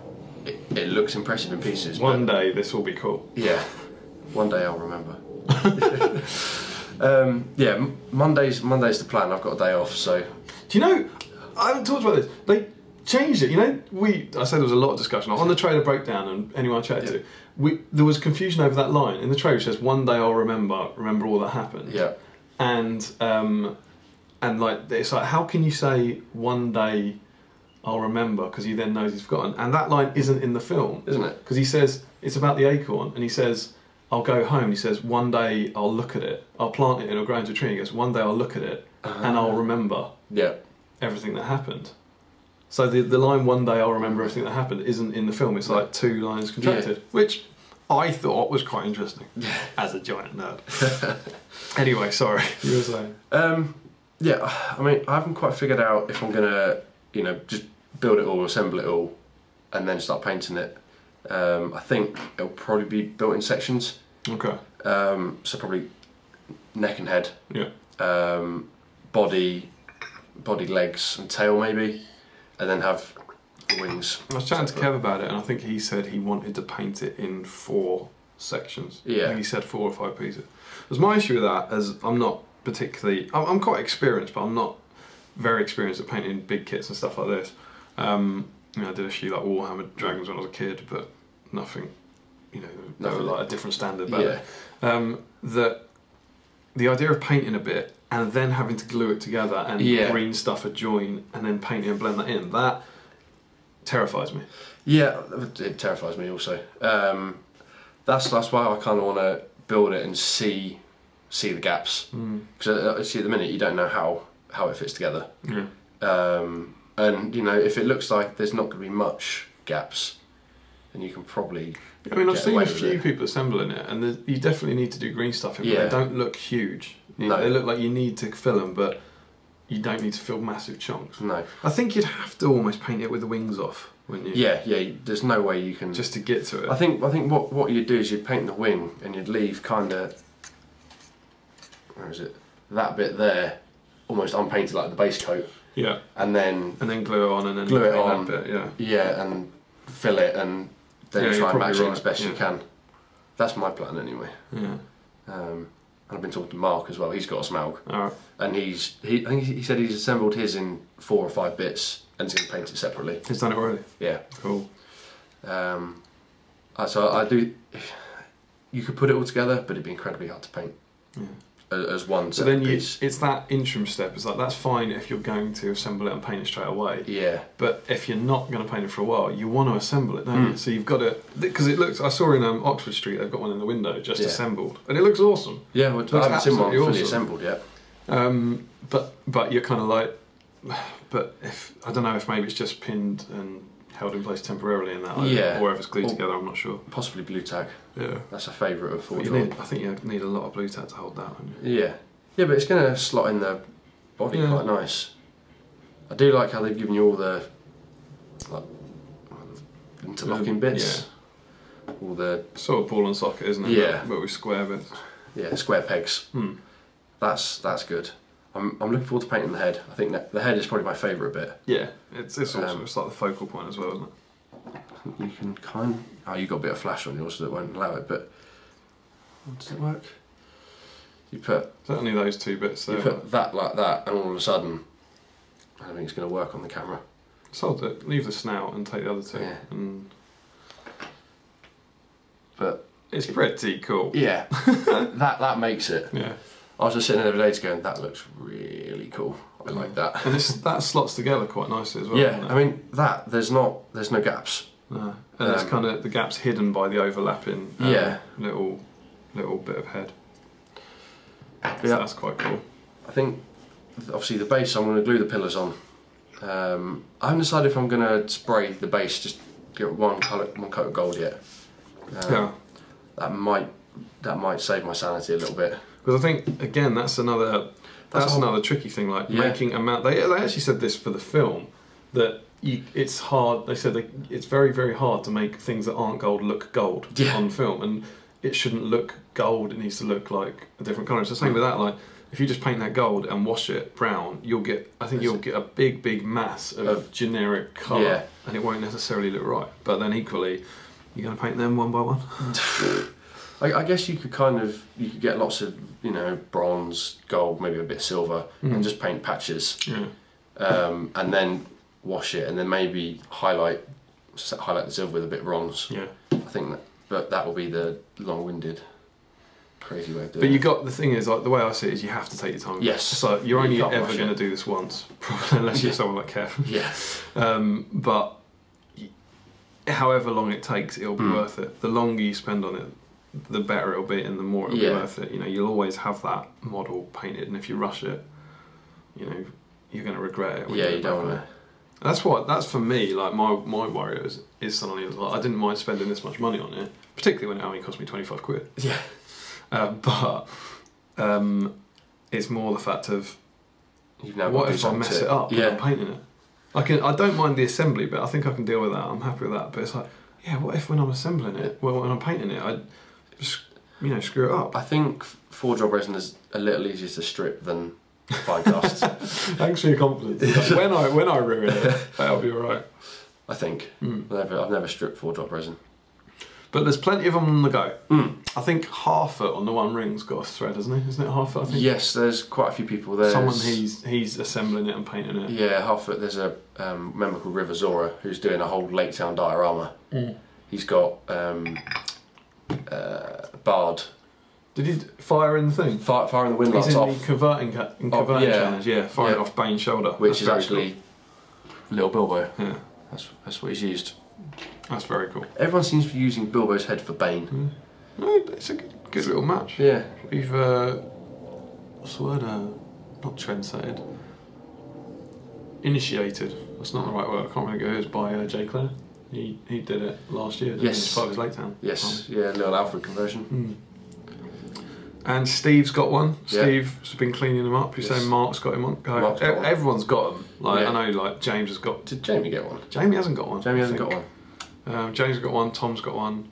it looks impressive in pieces. One day this will be cool. Yeah. One day I'll remember. Yeah. Monday's the plan. I've got a day off, so. Do you know? I haven't talked about this. They changed it. I said there was a lot of discussion on the trailer breakdown, and anyone I chatted to, there was confusion over that line in the trailer. Which says, "One day I'll remember all that happened." Yeah. And like it's like, how can you say one day I'll remember, because he then knows he's forgotten, and that line isn't in the film, isn't it? Because he says it's about the acorn, and he says I'll go home. He says one day I'll look at it, I'll plant it, and it'll grow into a tree. He goes, one day I'll look at it and I'll remember everything that happened. So the line one day I'll remember everything that happened isn't in the film. It's like two lines contracted, which I thought was quite interesting as a giant nerd. Anyway, sorry, you were saying. Yeah, I mean, I haven't quite figured out if I'm gonna, just build it all, assemble it all, and then start painting it. I think it'll probably be built in sections. Okay. So probably neck and head. Yeah. Body, legs, and tail maybe, and then have the wings. I was chatting to Kev about it, and I think he said he wanted to paint it in 4 sections. Yeah. I think he said 4 or 5 pieces. Because my issue with that is I'm not particularly. I'm quite experienced, but I'm not very experienced at painting big kits and stuff like this. I did a few like Warhammer Dragons when I was a kid, but nothing. They were like a different standard. But the idea of painting a bit and then having to glue it together and green stuff a join and then paint it and blend that in, that terrifies me. Yeah, it terrifies me also. That's why I kind of want to build it and see the gaps, because at the minute you don't know how it fits together. And if it looks like there's not going to be much gaps, then you can probably I've seen a few people assembling it, and you definitely need to do green stuff in it. They don't look huge. They look like you need to fill them, but you don't need to fill massive chunks. No. I think you'd have to almost paint it with the wings off, wouldn't you? Yeah, there's no way you can just to get to it. I think what you'd do is you'd paint the wing and you'd leave kind of, where is it, that bit there almost unpainted, like the base coat. Yeah. And then glue it on, and then glue it on. That bit, yeah, and fill it, and then try and match it as best you can. That's my plan anyway. Yeah. And I've been talking to Mark as well. He's got a Smaug. Alright. And I think he said he's assembled his in 4 or 5 bits and he's going to paint it separately. He's done it already? Yeah. Cool. So I do. You could put it all together, but it'd be incredibly hard to paint. Yeah. As one so separate then piece. It's that interim step. It's like, that's fine if you're going to assemble it and paint it straight away. Yeah. But if you're not going to paint it for a while, you want to assemble it, don't you? So you've got to, because it looks. I saw in Oxford Street they've got one in the window just assembled, and it looks awesome. Yeah, well, I haven't seen one fully assembled yet. But you're kind of like, but if I don't know if maybe it's just pinned and held in place temporarily in that, or if it's glued together, I'm not sure. Possibly blue tack. Yeah, that's a favourite of Ford. I think you need a lot of blue tack to hold that, don't you? Yeah, but it's going to slot in the body quite nice. I do like how they've given you all the interlocking bits. Yeah. All the sort of ball and socket, isn't it? Yeah, but with square bits. Yeah, square pegs. That's good. I'm looking forward to painting the head. I think that the head is probably my favourite bit. Yeah, it's awesome. It's like the focal point as well, isn't it? You can kind of... Oh, you got a bit of flash on yours, so that won't allow it, but... Does it work? You put... Certainly those 2 bits there. You put that like that, and all of a sudden, I don't think it's going to work on the camera. Hold it, leave the snout and take the other 2. Yeah. But it's pretty cool. Yeah, that makes it. Yeah. I was just sitting there the other day going, that looks really cool. I like that. And that slots together quite nicely as well. Yeah, I mean there's no gaps. No. And it's kind of the gaps hidden by the overlapping little bit of head. So that's quite cool. I think obviously the base I'm going to glue the pillars on. I haven't decided if I'm going to spray the base, just get one coat of gold yet. That might save my sanity a little bit. Because I think again that's another tricky thing, like making a mount. They actually said this for the film, that it's hard. They said it's very, very hard to make things that aren't gold look gold on film, and it shouldn't look gold. It needs to look like a different colour. It's the same with that. Like if you just paint that gold and wash it brown, you'll get a big mass of generic colour, and it won't necessarily look right. But then equally, you're going to paint them one by one. I guess you could get lots of bronze, gold, maybe a bit of silver, and just paint patches, and then wash it, and then maybe highlight the silver with a bit of bronze. Yeah, I think that will be the long-winded, crazy way of doing it. But you got the thing is, like the way I see it is, you have to take your time. Yes. So you're only ever going to do this once, probably, unless you're someone like Kev. Yeah. But however long it takes, it'll be worth it. The longer you spend on it, the better it'll be, and the more it'll be worth it. You'll always have that model painted, and if you rush it, you're going to regret it. You don't want to. That's for me. Like my worry is suddenly like, I didn't mind spending this much money on it, particularly when it only cost me 25 quid. Yeah. But it's more the fact of what if I mess it up when I'm painting it? I don't mind the assembly bit. I think I can deal with that. I'm happy with that. But it's like, what if when I'm assembling it, when I'm painting it, I just screw it up. I think 4-drop resin is a little easier to strip than fine dust. Thanks for your confidence. Like, when I ruin it, that'll be alright. I think. I've never stripped 4-drop resin. But there's plenty of them on the go. I think half foot on the One Ring's got a thread, hasn't he? Isn't it half foot? I think. Yes, there's quite a few people. There's someone he's assembling it and painting it. Yeah, half foot. There's a member called River Zora who's doing a whole Lake Town diorama. He's got Bard. Did he fire in the thing? Fire in the wind lights off. He's in the converting challenge. Yeah, firing off Bane's shoulder, which is actually cool. Little Bilbo. Yeah, that's what he's used. That's very cool. Everyone seems to be using Bilbo's head for Bane. No, it's a good little match. Yeah. We've what's the word? Not trendsetted. Initiated. That's not the right word. I can't remember who it is. By J. Clare. He did it last year. Yes. As part of his Lake Town. Yes. Yeah. Little Alfred conversion. And Steve's got one. Steve's been cleaning them up. You're saying Mark's got him on. Everyone's got them. Like I know, like James has got. Did Jamie get one? Jamie hasn't got one. Jamie hasn't got one. James has got one. Tom's got one.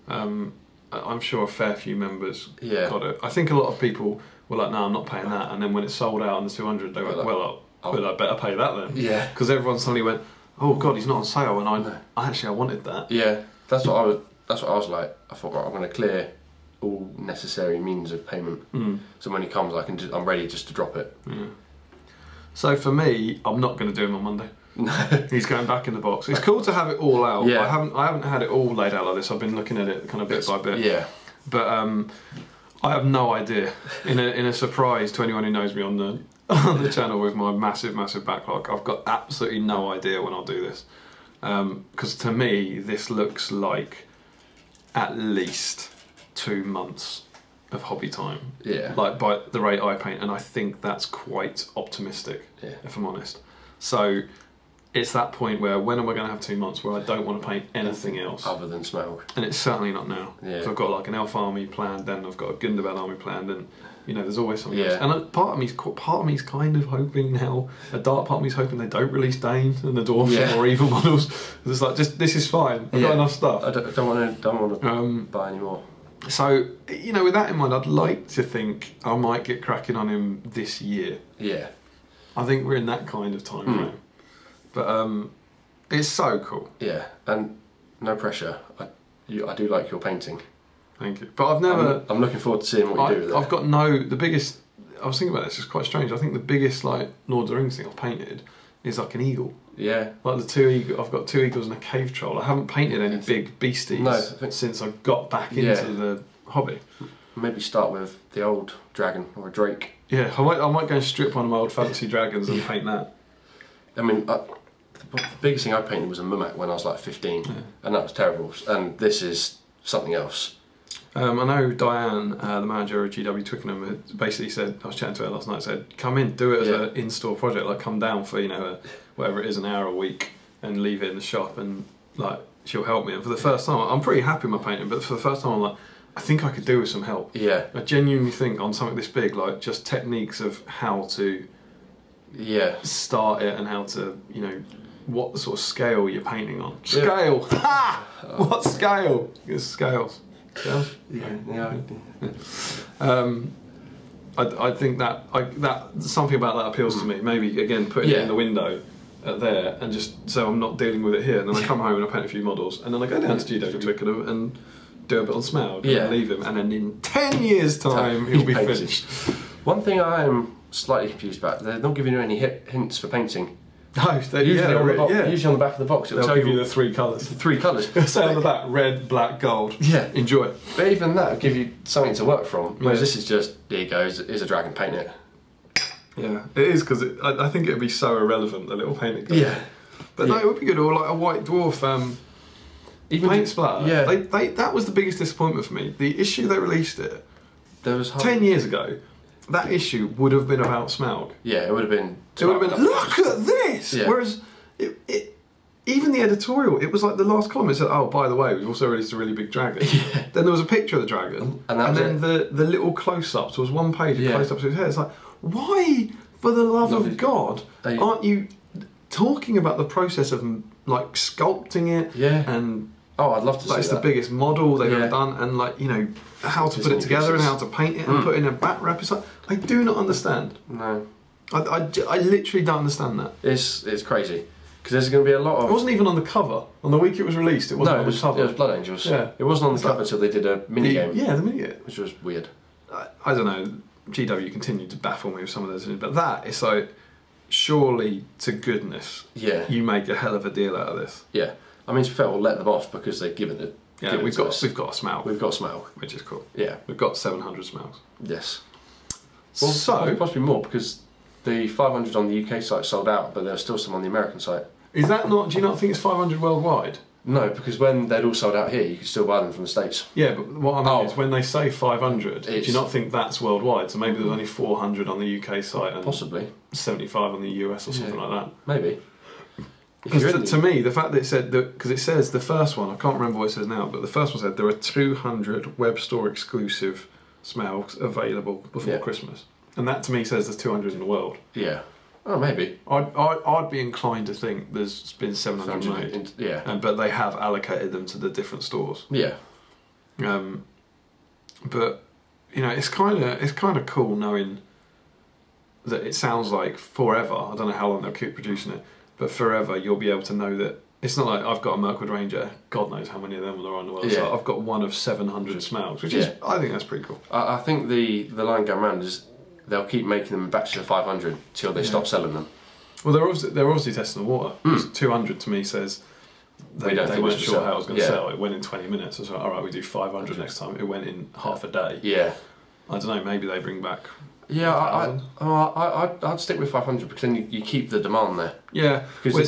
I'm sure a fair few members got it. I think a lot of people were like, "No, I'm not paying that." And then when it sold out on the 200, they went, "Well, I better pay that then." Yeah. Because everyone suddenly went, "Oh God, he's not on sale," and I wanted that. Yeah, that's what I was like. I thought, right, I'm going to clear all necessary means of payment. So when he comes, I'm ready just to drop it. Yeah. So for me, I'm not going to do him on Monday. He's going back in the box. It's cool to have it all out. Yeah. I haven't had it all laid out like this. I've been looking at it kind of bit by bit. Yeah. But I have no idea. In a surprise to anyone who knows me on the channel with my massive backlog, I've got absolutely no idea when I'll do this. Because to me, this looks like at least 2 months of hobby time. Yeah. Like by the rate I paint, and I think that's quite optimistic. Yeah. If I'm honest. So it's that point where when am I going to have 2 months where I don't want to paint anything else other than Smaug? And it's certainly not now. Yeah. So I've got like an Elf army planned, then I've got a Gundabad army planned, and there's always something else. And part of me's kind of hoping now. A dark part of me's hoping they don't release Dane and the dwarves or evil models. It's like this is fine. I've got enough stuff. I don't want to buy any more. So with that in mind, I'd like to think I might get cracking on him this year. Yeah. I think we're in that kind of time frame. But it's so cool. Yeah, and no pressure. I do like your painting. Thank you. But I've never. I'm looking forward to seeing what you do with it. I've got the biggest. I was thinking about this. It's quite strange. I think the biggest like Lord of the Rings thing I've painted is like an eagle. Yeah. Like the 2 eagles. I've got 2 eagles and a cave troll. I haven't painted any big beasties since I got back into the hobby. Maybe start with the old dragon or a drake. Yeah, I might go and strip one of my old fantasy dragons and paint that. I mean, the biggest thing I painted was a Mumak when I was like 15, and that was terrible. And this is something else. I know Diane, the manager of GW Twickenham, basically said, I was chatting to her last night, said, come in, do it as an in-store project, like come down for, whatever it is, an hour a week, and leave it in the shop, and like she'll help me. And for the first time, I'm pretty happy with my painting, but for the first time I'm like, I think I could do with some help. Yeah. I genuinely think on something this big, like just techniques of how to start it and how to, what sort of scale you're painting on. Scale! Ha! What scale? It's scales. Scales? Yeah. I think that something about that appeals to me. Maybe again putting it in the window there and just so I'm not dealing with it here. And then I come home and I paint a few models, and then I go down to Judo to Twickenham and do a bit on Smaug and leave him, and then in 10 years' time he'll be finished. One thing I am slightly confused about: they're not giving you any hints for painting. No, usually on the back of the box it'll tell you the 3 colours. 3 colours. Say on the back, red, black, gold. Yeah. Enjoy. But even that will give you something to work from. Whereas this is just, here you go, here's a dragon, paint it. Yeah, it is, because I think it would be so irrelevant, the little painting colour. Yeah. But no, it would be good, or like a white dwarf even paint splatter. Yeah. That was the biggest disappointment for me. The issue they released it, there was 10 years ago, that issue would have been about Smaug. Yeah, it would have been. It would have been, look at this! Yeah. Whereas, even the editorial, it was like the last column, it said, oh, by the way, we've also released a really big dragon. Yeah. Then there was a picture of the dragon, and then the little close-ups, there was one page of close-ups of his hair. It's like, why, for the love of God, aren't you talking about the process of like sculpting it? Yeah. And oh, I'd love to see that. It's the biggest model they've ever done, and like, you know, how to put it together and how to paint it and put in a back wrap. It's like, I do not understand. No. I literally don't understand that. It's crazy. Because there's going to be a lot of... It wasn't even on the cover. On the week it was released, it wasn't on the cover. It was Blood Angels. Yeah. It wasn't on the cover until they did a mini-game. Yeah, the mini-game. Which was weird. I don't know. GW continued to baffle me with some of those things. But that, it's like, surely to goodness, you make a hell of a deal out of this. Yeah. I mean, to be fair, we'll let them off because they've given it. Yeah, we've got a Smaug. We've got Smaug. Which is cool. Yeah. We've got 700 Smaugs. Yes. Well, so... possibly more, because the 500 on the UK site sold out, but there's still some on the American site. Is that not... Do you not think it's 500 worldwide? No, because when they'd all sold out here, you could still buy them from the States. Yeah, but what I mean is when they say 500, do you not think that's worldwide? So maybe there's only 400 on the UK site and possibly 75 on the US or something like that. Maybe. Because to me, the fact that it said that, because it says the first one, I can't remember what it says now, but the first one said there are 200 web store exclusive Smaugs available before Christmas, and that to me says there's 200 in the world. Yeah. Oh, maybe. I'd be inclined to think there's been 700 made. Yeah. But they have allocated them to the different stores. Yeah. But you know, it's kind of cool knowing that it sounds like forever. I don't know how long they'll keep producing it, but forever you'll be able to know that it's not like I've got a Mirkwood Ranger. God knows how many of them there are in the world. Yeah. So I've got one of 700 Smaugs, which is, I think that's pretty cool. I think the line going around is they'll keep making them batches of 500 till they stop selling them. Well, they're obviously testing the water. 200 to me says they weren't sure how it was going to sell. It went in 20 minutes. I was like, all right, we do 500 next time. It went in half a day. Yeah. I don't know, maybe they bring back... Yeah, I'd stick with 500 because then you keep the demand there. Yeah, well,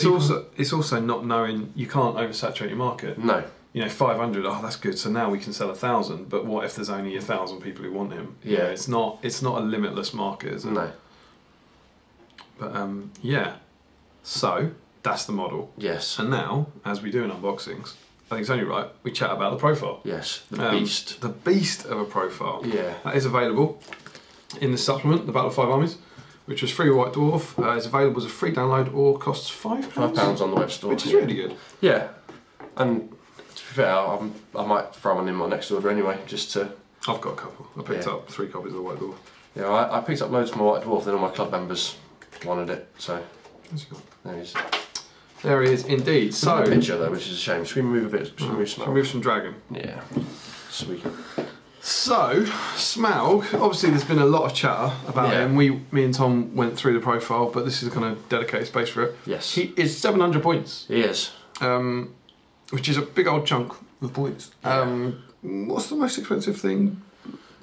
it's also not knowing, you can't oversaturate your market. No. You know, 500, oh, that's good, so now we can sell 1,000, but what if there's only 1,000 people who want him? Yeah. You know, it's not a limitless market, is it? No. But, yeah. So, that's the model. Yes. And now, as we do in unboxings, I think it's only right, we chat about the profile. Yes, the beast. The beast of a profile. Yeah. That is available in the supplement, the Battle of Five Armies, which was free White Dwarf. It's available as a free download or costs £5. £5 on the web store. Which is really good. Yeah. And to be fair, I might throw one in my next order anyway, just to... I've got a couple. I picked up 3 copies of the White Dwarf. Yeah, I picked up loads more White Dwarf than all my club members wanted it, so... There he is. There he is, indeed. So... No picture though, which is a shame. Should we move a bit? Should we move Smaug? Should we move some dragon? Yeah. Sweet. So, Smaug, obviously there's been a lot of chatter about him. Me and Tom went through the profile, but this is a kind of dedicated space for it. Yes. He is 700 points. He is. Which is a big old chunk of points. Yeah. What's the most expensive thing?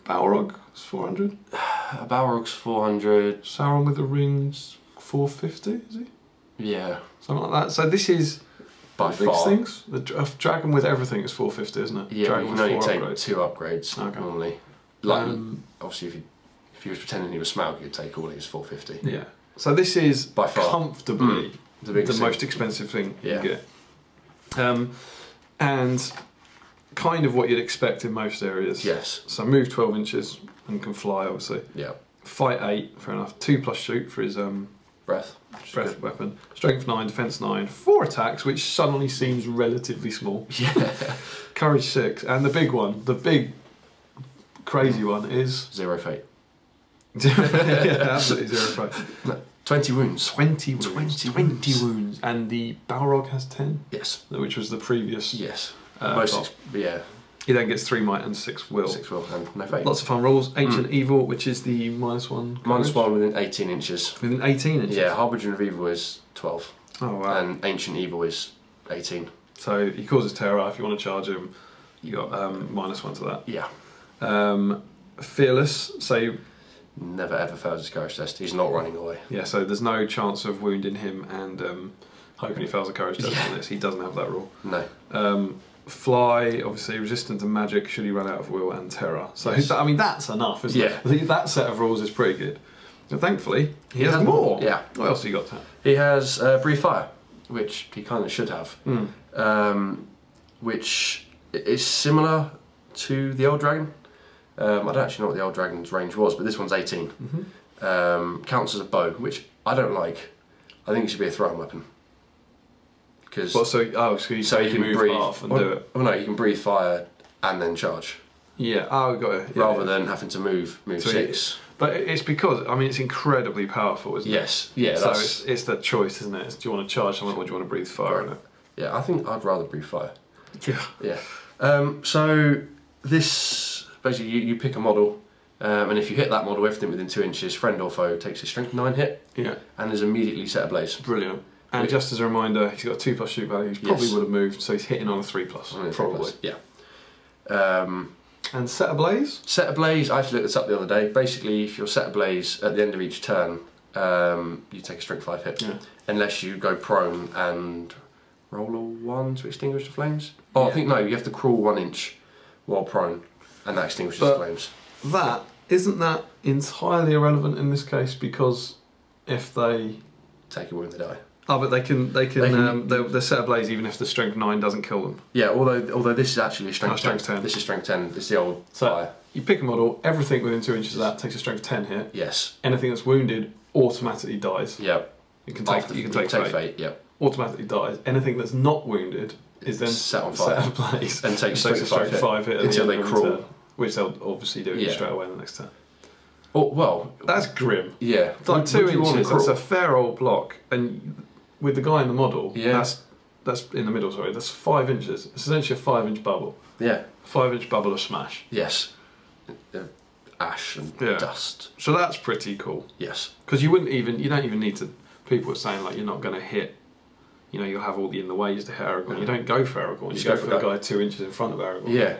Balrog is 400. Balrog's 400. Sauron with the rings, 450, is he? Yeah. Something like that. So this is... By big far. things. The dragon with everything is 450, isn't it? Yeah, dragon you can only take upgrades. 2 upgrades normally. Like, obviously, if he was pretending he was Smaug, he'd take all his 450. Yeah. So this is by far comfortably the most expensive thing you get. And kind of what you'd expect in most areas. Yes. So move 12 inches and can fly, obviously. Yeah. Fight 8, fair enough. 2+ shoot for his breath. breath weapon. Strength 9, defense 9, 4 attacks, which suddenly seems relatively small. Yeah. Courage 6, and the big one, the big crazy one is 0 fate. yeah, absolutely 0 fate. No, 20 wounds. 20 wounds. And the Balrog has 10? Yes. Which was the previous. Yes. Yeah. He then gets 3 might and 6 will. 6 will and no fate. Lots of fun rolls. Ancient Evil, which is the -1. -1 within 18 inches. Within 18 inches? Yeah, Harbinger of Evil is 12. Oh, wow. And Ancient Evil is 18. So he causes terror. If you want to charge him, you got -1 to that. Yeah. Fearless, so never ever fails his courage test. He's not running away. yeah, so there's no chance of wounding him and hoping he fails a courage test on this. He doesn't have that rule. No. Fly, obviously resistant to magic should he run out of will and terror. So Yes. I mean that's enough, isn't it? I think that set of rules is pretty good. And thankfully he has more. Yeah. What else have you got, Tam? He has Breathe Fire, which he kind of should have. Which is similar to the Old Dragon. I don't actually know what the Old Dragon's range was, but this one's 18. Counts as a bow, which I don't like. I think it should be a throwing weapon. Well, so you can move breathe half and do it. Well, no, you can breathe fire and then charge. Yeah, got it. Yeah, rather than having to move 6. But it's because, I mean, it's incredibly powerful, isn't it? Yes, yeah. So it's that choice, isn't it? Do you want to charge someone or do you want to breathe fire in it? Yeah, I think I'd rather breathe fire. Yeah. Yeah. So this, basically you pick a model, and if you hit that model, everything within 2 inches, friend or foe, takes a strength 9 hit. Yeah. And is immediately set ablaze. Brilliant. And just as a reminder, he's got a 2+ shoot value. He probably would have moved, so he's hitting on a 3+. Probably. Yeah. And set ablaze? Set ablaze, I actually looked this up the other day. Basically, if you're set ablaze at the end of each turn, you take a strength 5 hit. Yeah. Unless you go prone and roll a 1 to extinguish the flames. Oh, yeah. I think no, you have to crawl 1 inch while prone, and that extinguishes the flames. Isn't that entirely irrelevant in this case, because if they take a wound, they die. Oh, but they're set ablaze even if the strength 9 doesn't kill them. Yeah, although this is actually a strength 10. This is strength 10. This is the old fire. You pick a model, everything within 2 inches of that takes a strength 10 hit. Yes. Anything that's wounded automatically dies. Yep. You can take fate. Yep. Automatically dies. Anything that's not wounded is then set on fire, set ablaze, and takes a strength 5 hit until they crawl, which they'll obviously do straight away in the next turn. Oh well, that's grim. Yeah, it's like 2 inches. That's a fair old block, and with the guy in the model, that's in the middle. Sorry, that's 5 inches. It's essentially a 5-inch bubble. Yeah, 5-inch bubble of smash. Yes, ash and dust. So that's pretty cool. Yes, because you don't even need to. People are saying like you're not going to hit. You know, you'll have all the in the ways to hit Aragorn. You don't go for Aragorn. You go for the guy 2 inches in front of Aragorn. Yeah,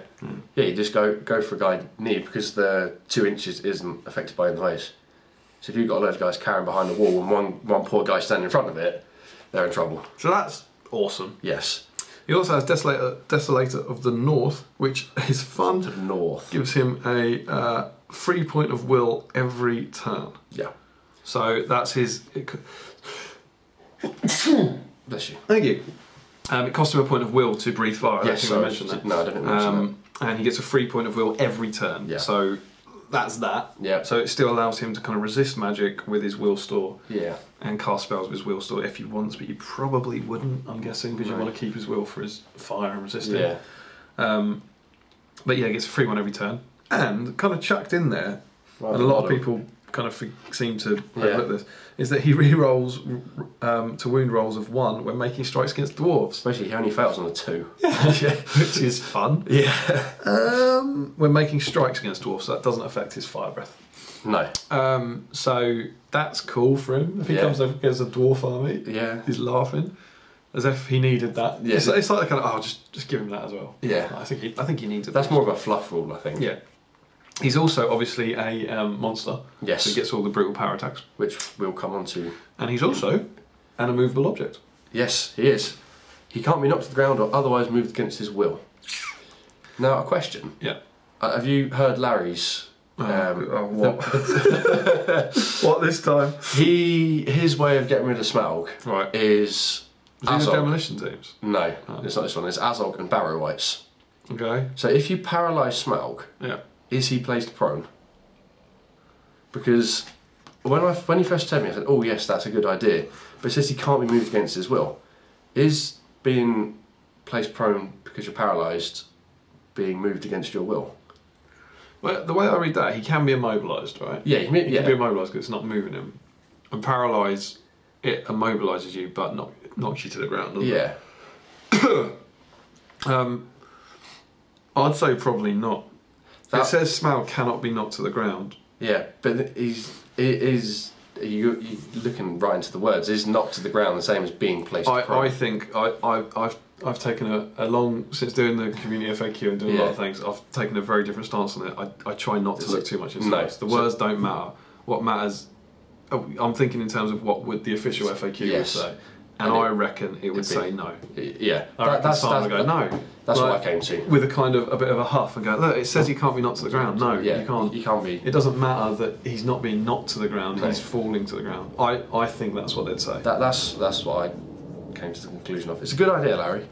yeah. You just go for a guy near, because the 2 inches isn't affected by in the ways. So if you've got a load of guys carrying behind the wall and one poor guy standing in front of it, they're in trouble. So that's awesome. Yes. He also has Desolator of the North, which is fun. The North gives him a free point of will every turn. Yeah. So that's his. Bless you. Thank you. It costs him a point of will to breathe fire. I don't think I mentioned that. No, I didn't mention that. And he gets a free point of will every turn. Yeah. So that's that. Yeah. So it still allows him to kind of resist magic with his will store. Yeah. And cast spells with his will store if he wants, but you probably wouldn't, I'm guessing, because you want to keep his will for his fire and resisting. Yeah. But yeah, he gets a free one every turn. And kind of chucked in there, and a lot of people kind of seem to overlook this, is that he re-rolls to wound rolls of 1 when making strikes against dwarves. Basically, he only fails on a 2. Which is fun. Yeah. When making strikes against dwarves, so that doesn't affect his fire breath. No. So that's cool for him. If he comes up against a dwarf army, he's laughing. As if he needed that. Yeah. It's like kind of, just give him that as well. Yeah. I think he needs it. That's more of a fluff rule, I think. Yeah. He's also obviously a monster. Yes. So he gets all the brutal power attacks. Which we'll come on to. And he's also an immovable object. Yes, he is. He can't be knocked to the ground or otherwise moved against his will. Now, a question. Yeah. Have you heard Larry's... what? What this time? His way of getting rid of Smaug is... Was he the demolition teams? No, it's not this one. It's Azog and Barrow Whites. Okay. So if you paralyse Smaug, is he placed prone? Because when he first told me, I said, "Oh yes, that's a good idea." But it says he can't be moved against his will. Is being placed prone because you're paralysed being moved against your will? Well, the way I read that, he can be immobilised, right? Yeah, he can be immobilised because it's not moving him. And paralyse, it immobilises you, but knocks you to the ground, doesn't it? I'd say probably not. It says Smaug cannot be knocked to the ground. Yeah, but you're looking right into the words. Is knocked to the ground the same as being placed prone? I think I've taken a long, since doing the community FAQ and doing a lot of things, I've taken a very different stance on it. I try not to look too much into it. The words don't matter. What matters, I'm thinking in terms of what would the official FAQ would say. And I reckon it would say no. Yeah. That's go, no. That's what I came to. With a kind of a bit of a huff and go, look, it says he can't be knocked to the ground. No, yeah, you can't. You can't be. It doesn't matter that he's not being knocked to the ground, he's falling to the ground. I think that's what they'd say. That's what I came to the conclusion of. It's a good idea, Larry.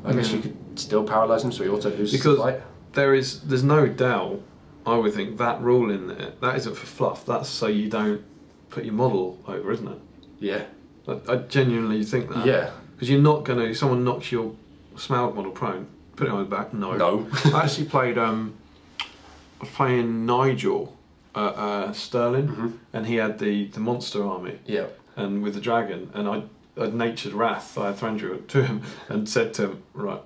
I guess you could still paralyse him so he auto loses the fight. There's no doubt, I would think, that rule in there, that isn't for fluff, that's so you don't put your model over, isn't it? Yeah. I genuinely think that. Yeah. Because you're not going to, someone knocks your Smaug model prone, put it on his back, no. No. I actually played, I was playing Nigel at Sterling, and he had the monster army. Yeah. And with the dragon, and I'd natured wrath, I had thrown it to him and said to him, right,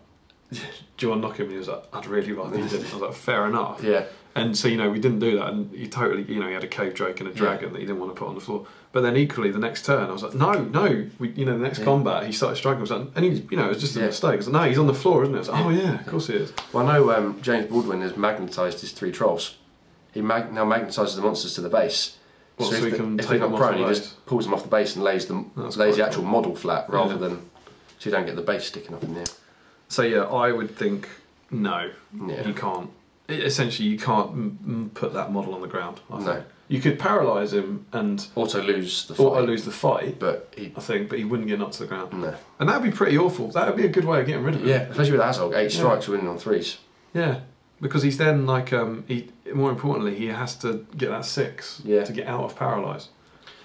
do you want to knock him? And he was like, I'd really rather you didn't. I was like, fair enough. Yeah. And so, we didn't do that, and he totally, he had a cave drake and a dragon that he didn't want to put on the floor. But then equally, the next turn, I was like, no, the next combat, he started striking himself, and he, it was just a mistake. I was like, no, he's on the floor, isn't it? I was like, oh yeah, of course he is. Well, I know James Baldwin has magnetised his 3 trolls. He now magnetises the monsters to the base. So if they're not prone, he just pulls them off the base and lays the actual model flat rather than, so you don't get the base sticking up in there. So yeah, I would think no, you can't. Essentially, you can't put that model on the ground. I think. You could paralyse him and auto lose the fight, but he wouldn't get knocked to the ground. No, and that'd be pretty awful. That would be a good way of getting rid of him. Yeah, especially with Azog, 8 strikes winning on 3s. Yeah, because he's then like more importantly, he has to get that 6 to get out of paralyse.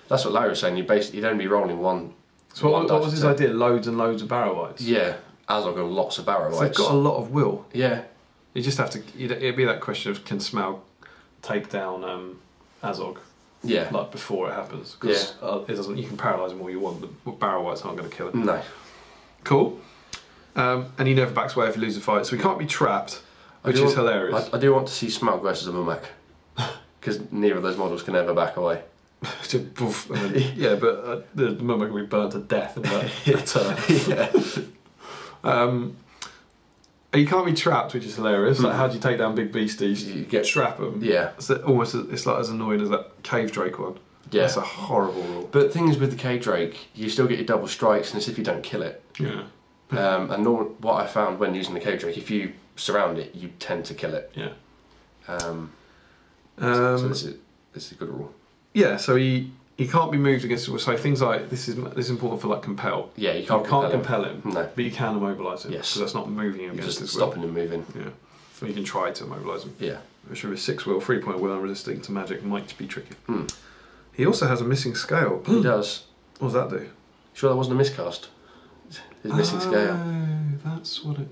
That's what Larry was saying. You'd only be rolling one. So what was his idea? Loads and loads of barrow wights. Yeah, Azog got lots of barrow wights. They've got a lot of will. Yeah. You just have to. It'd be that question of can Smaug take down Azog? Yeah. Like before it happens, because it doesn't. You can paralyse him all you want, but barrow wights aren't going to kill him. No. Cool. And he never backs away if he loses a fight, so he can't be trapped, which is hilarious. I do want to see Smaug versus a Mumak, because neither of those models can ever back away. Just poof, and then, yeah, but the Mumak will be burnt to death in that turn. Yeah. You can't be trapped, which is hilarious. Like, how do you take down big beasties? You trap them. Yeah. It's almost it's like as annoying as that cave drake one. Yeah. That's a horrible rule. But the thing is with the cave drake, you still get your double strikes, and it's if you don't kill it. Yeah. And what I found when using the cave drake, if you surround it, you tend to kill it. Yeah. So this is a good rule. Yeah. So he can't be moved against. So things like this is important for like compel. Yeah, you can't compel him. No, but you can immobilise him. Yes, because that's not moving him against his will. Stopping him moving. Yeah, so you can try to immobilise him. Yeah, which with his 6 will, 3-point will, and resisting to magic might be tricky. He also has a missing scale. He does. What does that do? Sure, that wasn't a miscast. His missing scale. That's what it.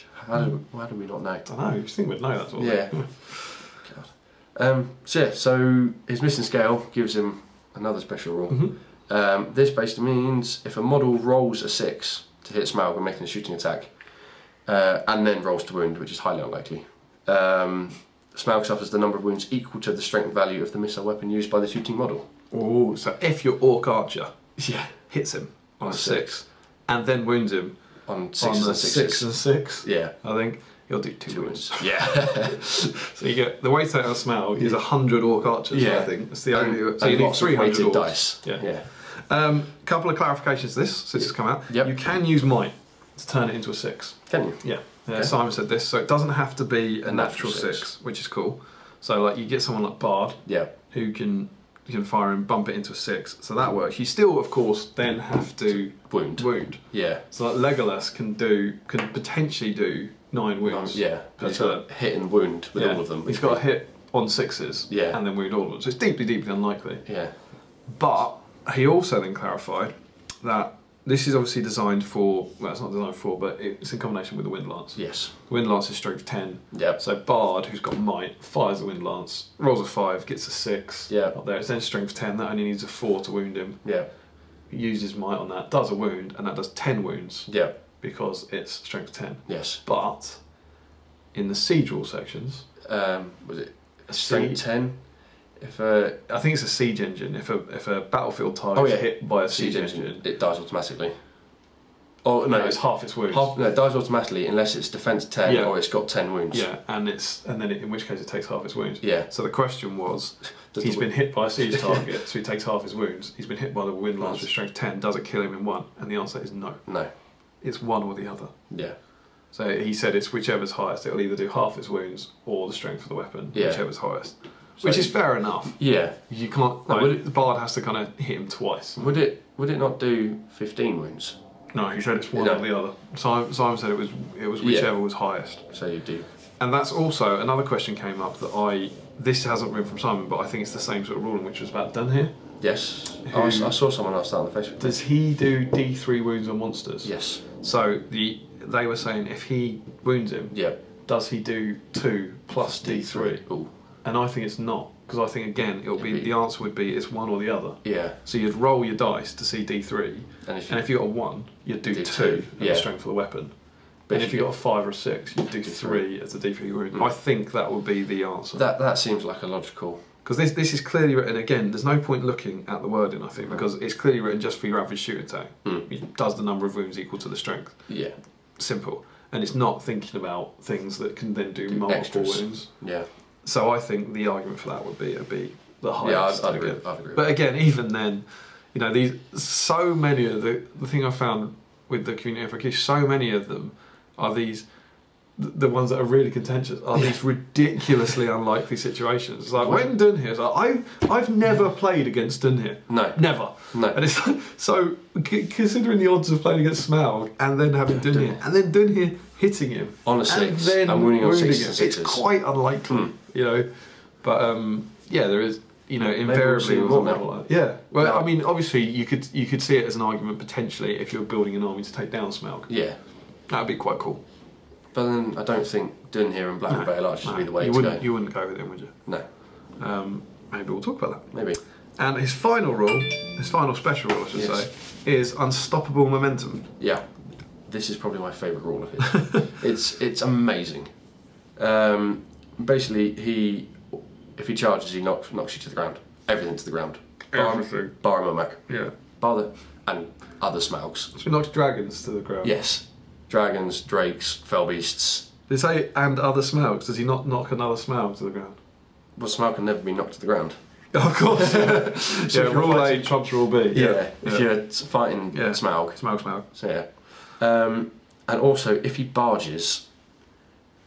How do we not know? I don't know. You think we'd know that sort of thing. So his missing scale gives him another special rule. This basically means if a model rolls a 6 to hit Smaug when making a shooting attack, and then rolls to wound, which is highly unlikely, Smaug suffers the number of wounds equal to the strength value of the missile weapon used by the shooting model. Oh, so if your orc archer hits him on a 6 and then wounds him on 6 and 6, yeah, I think he'll do 2 wounds. Yeah. So you get the weight out of Smaug is 100 orc archers. I think that's the only. So you need 300 dice. Yeah. Couple of clarifications to this since it's come out. Yep. You can use might to turn it into a 6. Can you? Yeah. Simon said this, so it doesn't have to be a natural 6, which is cool. So like you get someone like Bard, who can fire and bump it into a 6, so that works. You still, of course, then have to wound. Yeah. So like Legolas can potentially do 9 wounds. Yeah. But he's got to hit and wound with all of them. He's got to hit on 6s Yeah. and then wound all of them. So it's deeply, deeply unlikely. Yeah. But he also then clarified that this is obviously designed for, well, it's not designed for, but it's in combination with the Wind Lance. Yes. The Wind Lance is strength 10. Yep. So Bard, who's got might, fires the Wind Lance, rolls a 5, gets a 6. Yeah. Up there. It's then strength 10. That only needs a 4 to wound him. Yeah. He uses might on that, does a wound, and that does 10 wounds. Yeah. Because it's strength 10. Yes. But in the siege rule sections, was it strength 10? If I think it's a siege engine. If a battlefield tile is hit by a siege engine, it dies automatically. Oh no, it's half its wounds. No, it dies automatically unless it's defense 10 or it's got 10 wounds. Yeah, and then in which case it takes half its wounds. Yeah. So the question was, he's been hit by a siege target, so he takes half his wounds. He's been hit by the Wind Lance with strength 10. Does it kill him in 1? And the answer is no. No. It's one or the other. Yeah. So he said it's whichever's highest. It'll either do half its wounds or the strength of the weapon, whichever's highest. So which is fair enough. Yeah. You can't. Like, the Bard has to kind of hit him twice. Would it not do 15 wounds? No, he said it's one or the other. Simon said it was whichever was highest. So you do. And that's also another question came up that this hasn't been from Simon, but I think it's the same sort of ruling, which was about Dunhere. Yes. I saw someone else on the Facebook. Does he do D3 wounds on monsters? Yes. So they were saying if he wounds him, does he do 2 plus D3? Ooh. And I think it's not, because I think again the answer would be it's one or the other. Yeah. So you'd roll your dice to see D3, and if you got a 1, you'd do 2 as the strength of the weapon. But if you got a 5 or a 6, you'd do 3 as a D3 wound. I think that would be the answer. That seems like a logical. Because this is clearly written, again, there's no point looking at the wording, I think, because it's clearly written just for your average shoot attack. Does the number of wounds equal to the strength? Yeah. Simple. And it's not thinking about things that can then do multiple wounds. Yeah. So I think the argument for that would be the highest. Yeah, I'd agree. But again, even then, so many of the thing I found with the community FAQ, so many of them are the ones that are really contentious are these ridiculously unlikely situations. It's like when Dunhere's like, I've never played against Dunhere. No. Never. No. And it's like, so considering the odds of playing against Smaug and then having Dunhere and then Dunhere hitting him on a 6 and winning on 6, it's quite unlikely, But there is, invariably yeah. Well, I mean, obviously you could see it as an argument potentially if you're building an army to take down Smaug. Yeah. That would be quite cool. But then I don't think Dunhere and Black and Bale Archers would be the way to go. You wouldn't go with him, would you? No. Maybe we'll talk about that. Maybe. And his final rule, his final special rule, I should say, is unstoppable momentum. Yeah. This is probably my favourite rule of his. It's amazing. Basically, if he charges, he knocks you to the ground. Everything to the ground. Everything. Bar Momac. Yeah. And other Smaugs. So he knocks dragons to the ground? Yes. Dragons, drakes, fell beasts. Did he say and other Smaugs? Does he not knock another Smaug to the ground? Well, Smaug can never be knocked to the ground. Of course. So rule A trumps rule B. Yeah. If you're fighting Smaug. Smaug. So yeah. And also, if he barges,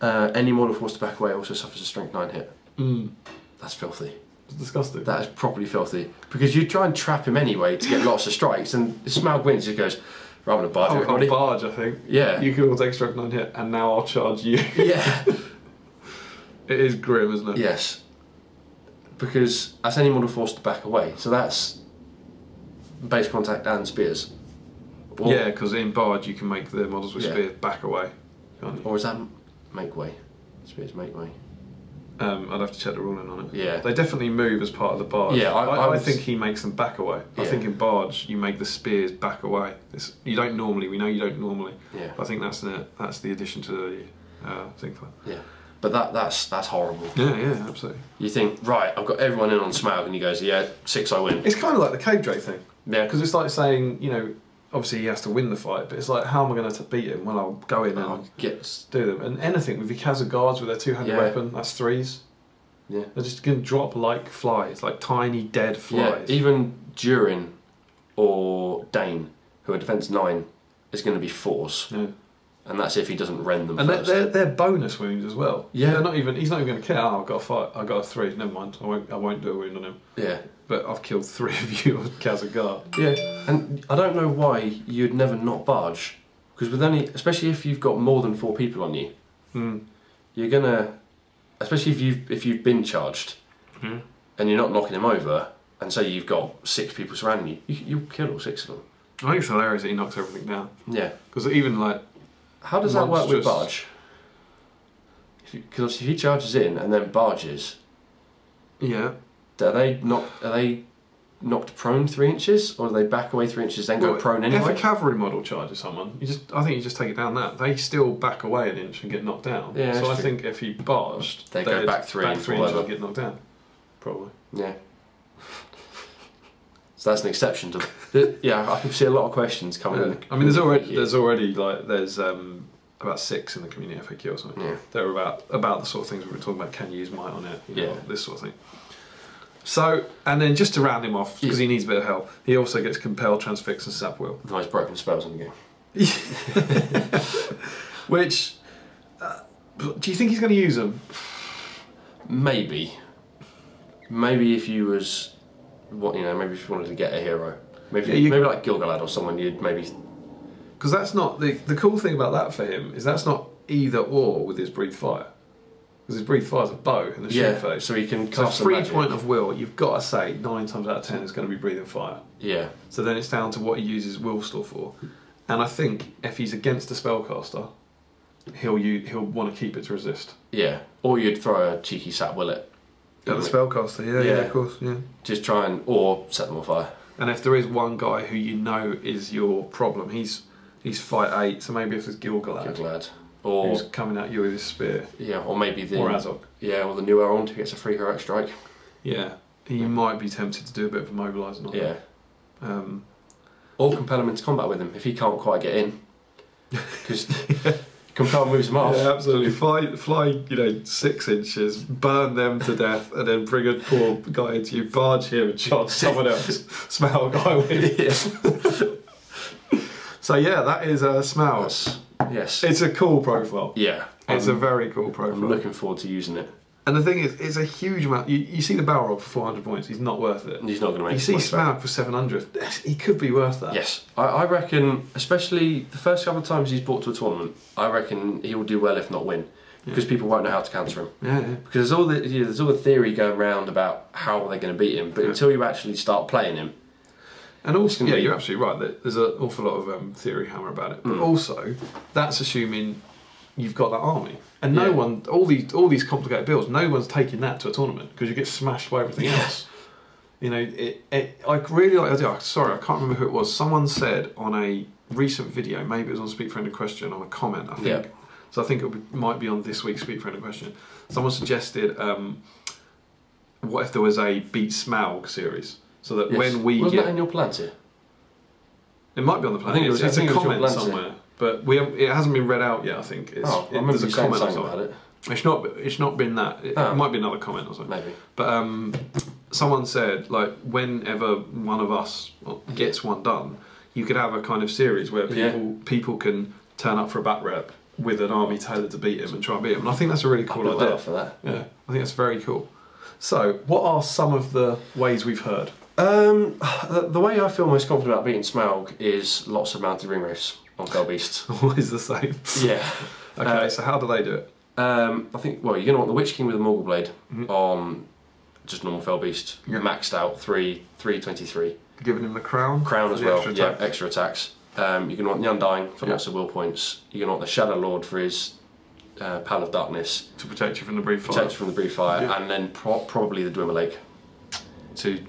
any model forced to back away also suffers a strength 9 hit. That's filthy. It's disgusting. That is properly filthy. Because you try and trap him anyway to get lots of strikes, and if Smaug wins, he goes, rather than barge everybody. I'll barge, I think. Yeah. You can all take strength 9 hit, and now I'll charge you. Yeah. It is grim, isn't it? Yes. Because that's any model forced to back away. So that's base contact and spears. Yeah, because in barge you can make the models with spears back away. Can't you? Or is that make way? Spears make way. I'd have to check the ruling on it. Yeah. They definitely move as part of the barge. Yeah, I think he makes them back away. I think in barge you make the spears back away. We know you don't normally. Yeah. But I think that's the addition to the thing. Yeah. But that's horrible. Yeah, absolutely. You think, right, I've got everyone in on Smaug, and he goes, 6 I win. It's kind of like the cave drake thing. Yeah. Because it's like saying, obviously he has to win the fight, but it's like, how am I going to beat him? Well, I'll go in and do them. And anything with your Khazar guards with their two-handed weapon, that's 3s. Yeah. They're just going to drop like flies, like tiny dead flies. Yeah. Even Durin or Dane, who are defense 9, is going to be 4s. Yeah. And that's if he doesn't rend them first. And they're bonus wounds as well. Yeah. He's not even going to care. I've got a fight. I've got a 3. Never mind. I won't do a wound on him. Yeah. But I've killed 3 of you with Khazar guard. Yeah. And I don't know why you'd never not barge, because with especially if you've got more than 4 people on you, you're gonna especially if you've been charged and you're not knocking him over, and say you've got 6 people surrounding you, you'll kill all 6 of them. I think it's hilarious that he knocks everything down. Yeah. Because even like... How does that work with barge? Because if he charges in and then barges... Yeah. Are they knocked prone 3 inches, or do they back away 3 inches then go prone anyway? If a cavalry model charges someone, I think you just take it down that. They still back away an inch and get knocked down. Yeah, so I think if he barged, they go back 3 inches and get knocked down. Probably. Yeah. So that's an exception to... Yeah, I can see a lot of questions coming in. I mean, there's already about 6 in the community FAQ or something. Yeah. They're about the sort of things we were talking about. Can you use might on it? You know, this sort of thing. So, and then just to round him off, because he needs a bit of help, he also gets compelled, transfix, and sap will. The most broken spells in the game. Which, do you think he's going to use them? Maybe. Maybe if you was, maybe if you wanted to get a hero, maybe like Gilgalad or someone, you'd maybe. Because that's not the cool thing about that for him is that's not either or with his breathe fire. Because his breathe fire is a bow in the shoot phase. So he can cast so 3 point of will, you've got to say 9 times out of 10 is going to be breathing fire. Yeah. So then it's down to what he uses will store for. And I think if he's against a spellcaster, he'll want to keep it to resist. Yeah. Or you'd throw a cheeky sap will it. At the spellcaster, yeah, of course, yeah. Just try or set them on fire. And if there is one guy who you know is your problem, he's fight 8, so maybe if there's Gilgalad. Or who's coming at you with his spear. Yeah, or maybe the... Or Azog. Yeah, or the new Elrond who gets a free heroic strike. Yeah. You might be tempted to do a bit of a mobilising on that. Or compel him into combat with him if he can't quite get in. Because compel moves him off. Yeah, absolutely. Fly 6 inches, burn them to death, and then bring a poor guy into you, barge him and charge someone else. Smaug, I win. Yeah. So yeah, that is Smaug. Yes. It's a cool profile. Yeah. It's a very cool profile. I'm looking forward to using it. And the thing is, it's a huge amount. You see the Balrog for 400 points, he's not worth it. He's not going to make it. You see Smaug for 700, he could be worth that. Yes. I reckon, especially the first couple of times he's brought to a tournament, I reckon he will do well if not win. Because people won't know how to counter him. Yeah. Because there's all the theory going around about how they're going to beat him, but until you actually start playing him. And also, you're absolutely right. There's an awful lot of theory hammer about it, but also that's assuming you've got that army, and no one, all these complicated builds, no one's taking that to a tournament because you get smashed by everything else. I really like. Sorry, I can't remember who it was. Someone said on a recent video, maybe it was on Speak Friend a Question on a comment. I think so. I think it might be on this week's Speak Friend a Question. Someone suggested, what if there was a Beat Smaug series? So that when we wasn't that in your plans here? It might be on the plan. It's a comment somewhere, but it hasn't been read out yet. I think there's a comment about it. It's not been that. It might be another comment or something. Maybe. But someone said like whenever one of us gets one done, you could have a kind of series where people can turn up for a bat rep with an army tailored to beat him and try and beat him. And I think that's a really cool idea. For that. Yeah, I think that's very cool. So, what are some of the ways we've heard? The way I feel most confident about beating Smaug is lots of mounted ring race on Fell Beast. Always the same. Yeah. Okay, so how do they do it? I think, you're going to want the Witch King with a Morgul Blade on just normal Fell Beast, maxed out 323. Giving him the crown? Crown as well, extra attacks. You're going to want the Undying for lots of will points. You're going to want the Shadow Lord for his Pal of Darkness. To protect you from the Breathe Fire. And then probably the Dwimmer Lake. To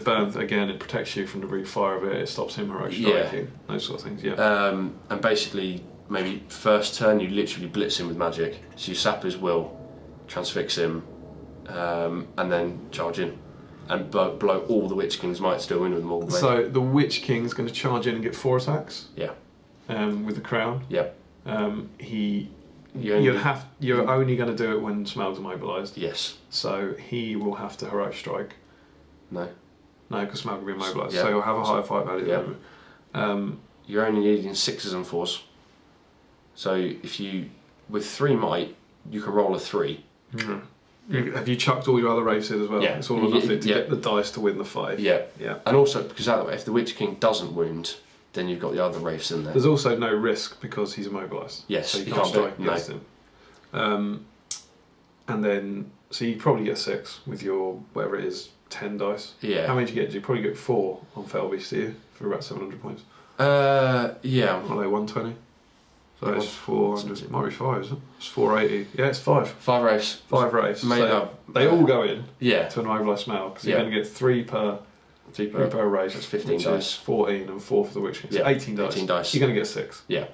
burn again, it protects you from the Breathe Fire a bit, it stops him heroic striking, those sort of things, and basically, maybe first turn you literally blitz him with magic. So you sap his will, transfix him, and then charge in. And blow all the Witch King's might still in with them all. So the Witch King's going to charge in and get 4 attacks? Yeah. With the crown? Yep. You're only going to do it when Smaug's immobilised? Yes. So he will have to heroic strike? No. No, because Smaug will be immobilised. So he'll have a higher fight value. Yep. You're only needing 6s and 4s. So if you, with 3 might, you can roll a 3. Mm-hmm. Have you chucked all your other races as well? Yeah. It's all or nothing to get the dice to win the fight. Yeah. And also, because if the Witch King doesn't wound, then you've got the other race in there. There's also no risk because he's immobilised. Yes, so you can't strike against him. and then so you probably get 6 with your whatever it is 10 dice. Yeah. How many do you get? Do you probably get 4 on Felbeast, do you, for about 700 points? Yeah. Are they 120? So it's 400. It might be 5, isn't it? It's 480. Yeah, it's 5. 5 race. 5 race. Made so up. They all go in. Yeah. To an Immobilized Smaug, because you're going to get 3 per race. That's 15 which dice. Is 14 and 4 for the Witch King. So 18 dice. 18 dice. You're going to get 6. Yeah.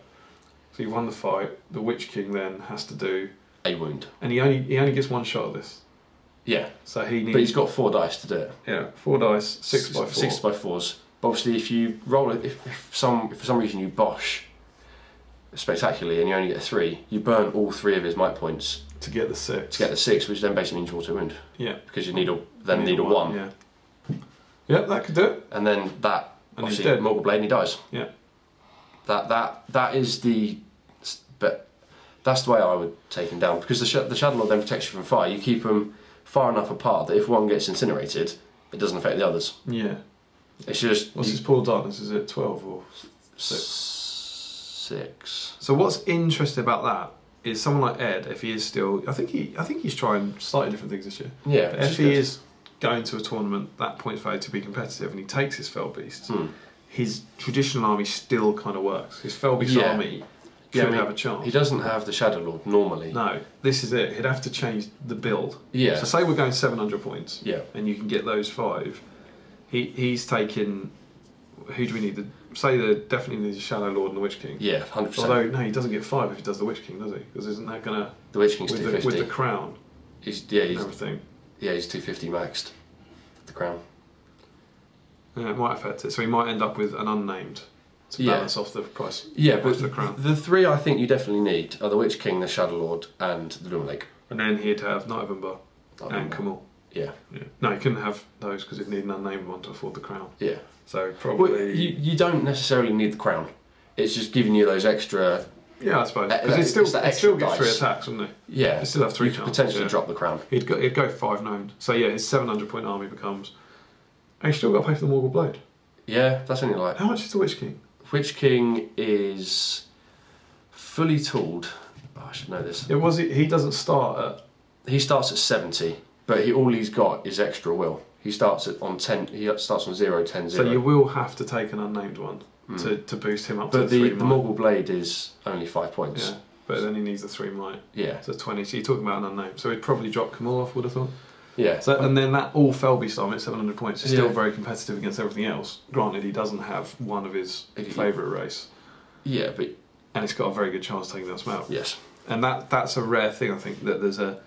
So you've won the fight. The Witch King then has to do a wound, and he only gets 1 shot at this. Yeah. So he needs. But he's got 4 dice to do it. Yeah, 4 dice, 6 by 4. 6 by 4s. But obviously, if you roll it, if for some reason you bosh spectacularly and you only get 3, you burn all 3 of his might points to get the 6. To get the 6, which then basically means you auto wound. Yeah. Because you need a 1. Yeah. Yeah, that could do it. And then that and obviously he's dead. Morgul Blade and he dies. Yeah. That is the. But that's the way I would take him down, because the Shadow Lord then protects you from fire. You keep them far enough apart that if one gets incinerated, it doesn't affect the others. Yeah. It's just. What's his pool darkness? Is it 12 or 6? 6. So what's interesting about that is someone like Ed, if he is still, I think he's trying slightly different things this year. Yeah. But if he is going to a tournament that points value to be competitive, and he takes his Felbeast, his traditional army still kind of works. His Felbeast army could have a chance. He doesn't have the Shadow Lord normally. No, this is it. He'd have to change the build. Yeah. So say we're going 700 points. Yeah. And you can get those 5. He's taking. Who do we need? Say they definitely need the Shadow Lord and the Witch King. Yeah, 100%. Although no, he doesn't get 5 if he does the Witch King, does he? Because isn't that gonna the Witch King's with 250 with the crown? He's everything. Yeah, he's 250 maxed. The crown. Yeah, it might affect it. So he might end up with an unnamed to balance off the price. Yeah, but the crown. The 3 I think you definitely need are the Witch King, the Shadow Lord, and the Doom Lake. And then he'd have Knight of Umber and Kamal. Yeah. No, he couldn't have those because he'd need an unnamed one to afford the crown. Yeah. So probably. Well, you don't necessarily need the crown. It's just giving you those extra. Yeah, I suppose. Because he'd still get 3 attacks, wouldn't he? Yeah. He'd still have 3 chances. Potentially drop the crown. He'd go 5 gnomed. So yeah, his 700 point army becomes. And he's still got to pay for the Morgul Blade. Yeah, that's only like. How much is the Witch King? Witch King is fully tooled. Oh, I should know this. Yeah, he doesn't start at. He starts at 70, but all he's got is extra will. He starts on 10. He starts on 0, 10, 0. So you will have to take an unnamed one to boost him up. But to the Morgul Blade is only 5 points. Yeah, but then he needs the 3 might. Yeah. So 20. So you're talking about an unnamed. So he'd probably drop Kamal off, would have thought. Yeah. So and then that all Felbeast army at 700 points is still very competitive against everything else. Granted, he doesn't have one of his favourite race. Yeah, but and it's got a very good chance of taking down Smaug. Yes. And that's a rare thing. I think that there's a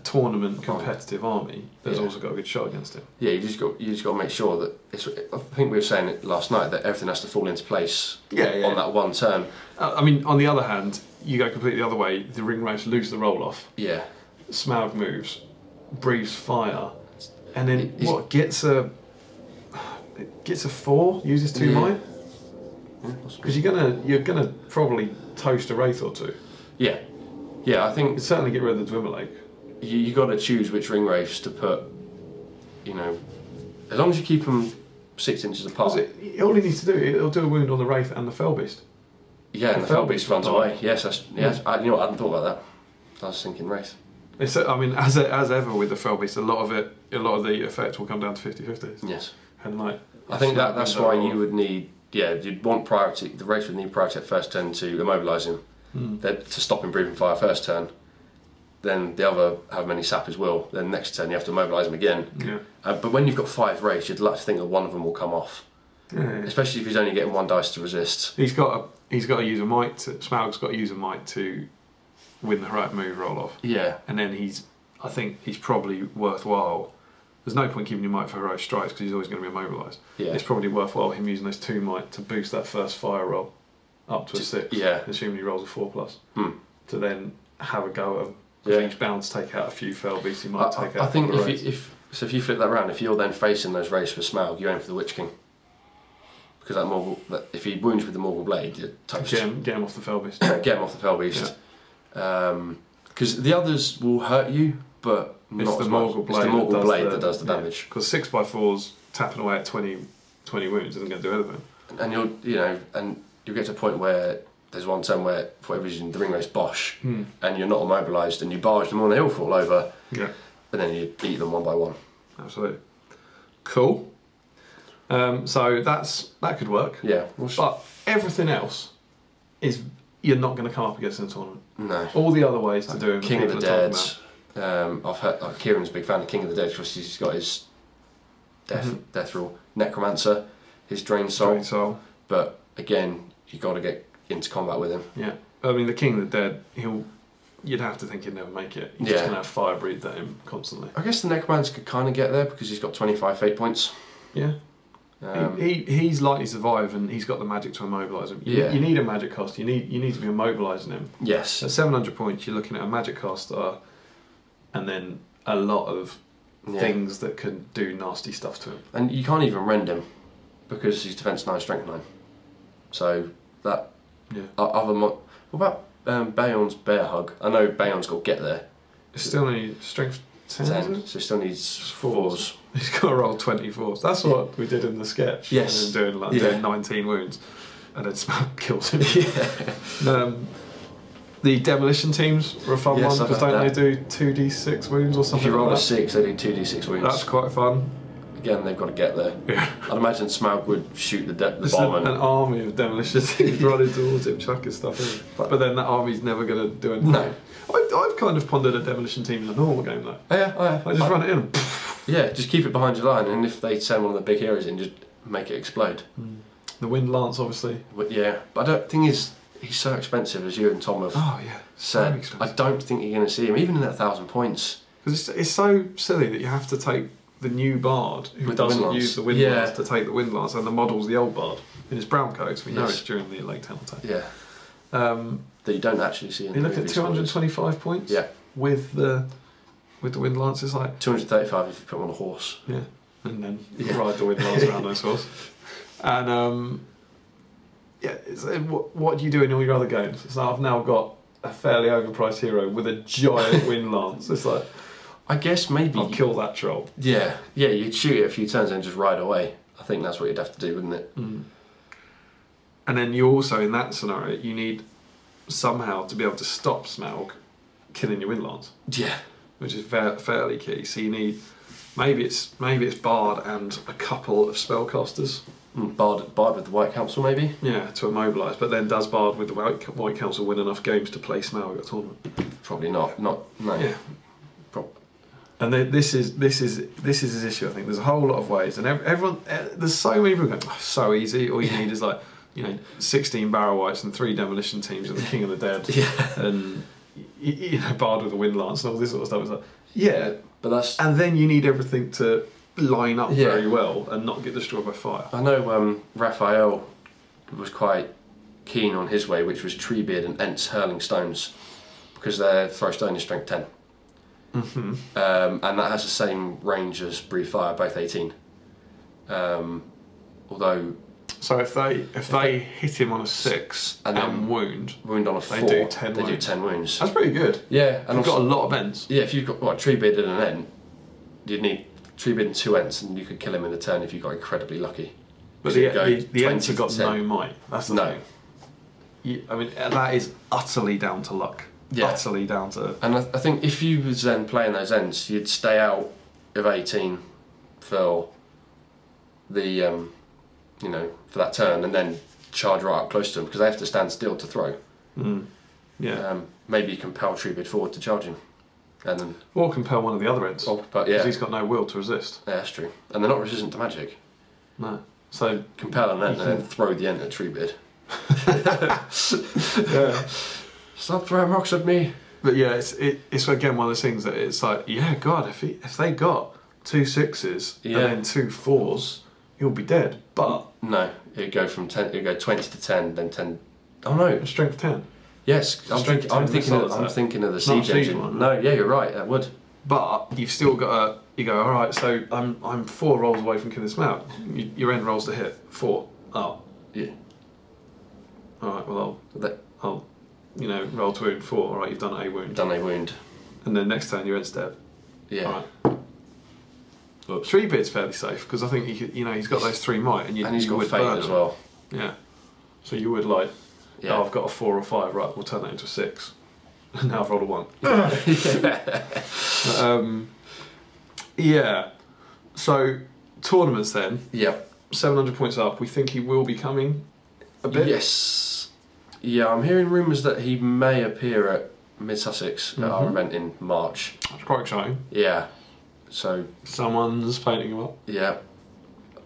tournament competitive army that's also got a good shot against him. Yeah, you just got to make sure that I think we were saying it last night that everything has to fall into place. On that one turn. I mean, on the other hand, you go completely the other way. The ring race lose the roll off. Yeah. Smaug moves, breathes fire, and then gets a 4. Uses 2 might. Because you're gonna probably toast a wraith or 2. Yeah. Yeah, I think you'd certainly get rid of the Dwimmer Lake. You got to choose which ring wraiths to put. As long as you keep them 6 inches apart. All he needs to do, it'll do a wound on the wraith and the Felbeast. Yeah, and the Felbeast runs away. Yes, I hadn't thought about that. I was thinking wraith. I mean, as ever with the Felbeast, a lot of the effect will come down to 50-50s. Yes. And I think that's why you would need. Yeah, you'd want priority. The wraith would need priority at first turn to immobilise him, then to stop him breathing fire first turn. Then the other have many sap as well. Then next turn you have to immobilise him again. Yeah. But when you've got 5 wraiths, you'd like to think that one of them will come off. Yeah. Especially if he's only getting 1 dice to resist. He's got to use a might. Smaug's got to use a might to win the heroic move roll off. Yeah. And then I think he's probably worthwhile. There's no point keeping your might for heroic strikes because he's always going to be immobilised. Yeah. It's probably worthwhile him using those 2 might to boost that first fire roll up to a 6. Yeah. Assuming he rolls a 4+. To then have a go at him. Yeah. Each bound to take out a few Felbeasts, he might take out. I think if you flip that round, if you're then facing those wraiths for Smaug, you aim for the Witch King. Because if he wounds with the Morgul Blade, you're toast. Get him off the Felbeast. Get him off the Felbeast. Because the others will hurt you, but not as much. It's the Morgul Blade that does the damage. Because 6x4s tapping away at 20 wounds isn't going to do anything. And you'll get to a point where there's one turn where, for whatever reason, the ring race Bosch, and you're not immobilised, and you barge them all, and they all fall over. Yeah. And then you eat them one by one. Absolutely. Cool. So that could work. Yeah. But everything else is you're not going to come up against in a tournament. No. All the other ways to do it. King of the Dead. I've heard Kieran's a big fan of King of the Dead because he's got his death rule. Necromancer, his Drain Soul. But again, you got to get into combat with him. Yeah. I mean, the King of the Dead, you'd have to think he'd never make it. He's just going to have fire breathed at him constantly. I guess the Necromancer could kind of get there because he's got 25 fate points. Yeah. He's likely to survive, and he's got the magic to immobilise him. You need a magic cost. You need to be immobilising him. Yes. At 700 points, you're looking at a magic caster, and then a lot of things that can do nasty stuff to him. And you can't even rend him because he's defence 9, strength 9. So that what about Bayon's Bear Hug? I know Bayon's got to get there. It's still only strength 10, so he still needs 4s. He's got to roll 24s. That's what we did in the sketch. Yes. Doing 19 wounds, and then Smaug kills him. Yeah. The demolition teams were a fun one because don't they do 2d6 wounds or something? If you roll like a 6, they do 2d6 wounds. That's quite fun. Again, they've got to get there. Yeah. I'd imagine Smaug would shoot the bomb. An army of demolition teams running towards him, chucking stuff in. But then that army's never going to do anything. No. I've kind of pondered a demolition team in a normal game though. Oh, yeah. I just run it in and yeah, just keep it behind your line, and if they send one of the big heroes in, just make it explode. The Wind Lance, obviously. But yeah, but I don't think he's so expensive, as you and Tom have said. I don't think you're going to see him, even in that 1,000 points. Because it's so silly that you have to take the new Bard, who doesn't use the Wind Lance, to take the Wind Lance, and the model's the old Bard in his brown coat. We know it's during the Lake Town attack. Yeah. That you don't actually see in the movie. You look at 225 points. Yeah. With the Wind Lance, it's like 235 if you put him on a horse. Yeah. And then you can ride the Wind Lance around those horses. And what do you do in all your other games? So I've now got a fairly overpriced hero with a giant Wind Lance. It's like, I guess maybe I'll kill that troll. Yeah, you'd shoot it a few turns and just ride away. I think that's what you'd have to do, wouldn't it? And then you also, in that scenario, you need somehow to be able to stop Smaug killing your Wind Lance. Yeah, which is fairly key. So you need maybe it's Bard and a couple of spellcasters. Bard with the White Council, maybe. Yeah, to immobilise. But then does Bard with the White Council win enough games to play Smaug at a tournament? Probably not. No. Yeah. And this is his issue. I think there's a whole lot of ways, and everyone there's so many people going, so easy. All you need is 16 Barrow Whites and 3 demolition teams and the King of the Dead, and Bard with the Wind Lance and all this sort of stuff. It's like, but that's and then you need everything to line up very well and not get destroyed by fire. I know Raphael was quite keen on his way, which was Treebeard and Ents hurling stones, because their throw stone is strength 10. And that has the same range as Breathe Fire, both 18. Although, so if they hit him on a 6 and wound on a 4, they do 10 wounds. That's pretty good. Yeah, and you've got a lot of Ents. Yeah, if you've got Treebeard and an Ent, you'd need Treebeard and 2 Ents, and you could kill him in a turn if you got incredibly lucky. But the Ents have got no might. That's the thing. I mean, that is utterly down to luck. Utterly down to. And I think if you was then playing those Ents, you'd stay out of 18 for the for that turn, and then charge right up close to them because they have to stand still to throw. Maybe you compel Treebeard forward to charge him, and then or compel one of the other Ents. Because he's got no will to resist. Yeah, that's true, and they're not resistant to magic. No, so compel an Ent and then throw the Ent at Treebeard. Stop throwing rocks at me. But yeah, it's again one of those things that it's like, God, if they got 2 6s and then 2 4s, he'll be dead. But no, it'd go from 10. It'd go 20 to 10, then 10. Oh no, strength 10. Yes, I'm thinking of the siege engine. One, no, yeah, you're right. That would. But you've still got you go. All right, so I'm 4 rolls away from killing Smaug. Your end rolls to hit 4. Oh. Yeah. All right. Well, I'll roll to wound 4. All right, you've done a wound. And then next turn, your Ent's dead. Yeah. All right. Treebeard's fairly safe because I think he's got those 3 might, and he's got fate as well. Yeah. So you would Yeah. Oh, I've got a 4 or 5. Right, we'll turn that into a 6. Now I've rolled a 1. Yeah. So tournaments then. Yeah. 700 points up. We think he will be coming a bit. Yes. Yeah, I'm hearing rumours that he may appear at Mid Sussex at our event in March. That's quite exciting. Yeah. So someone's painting him up. Yeah.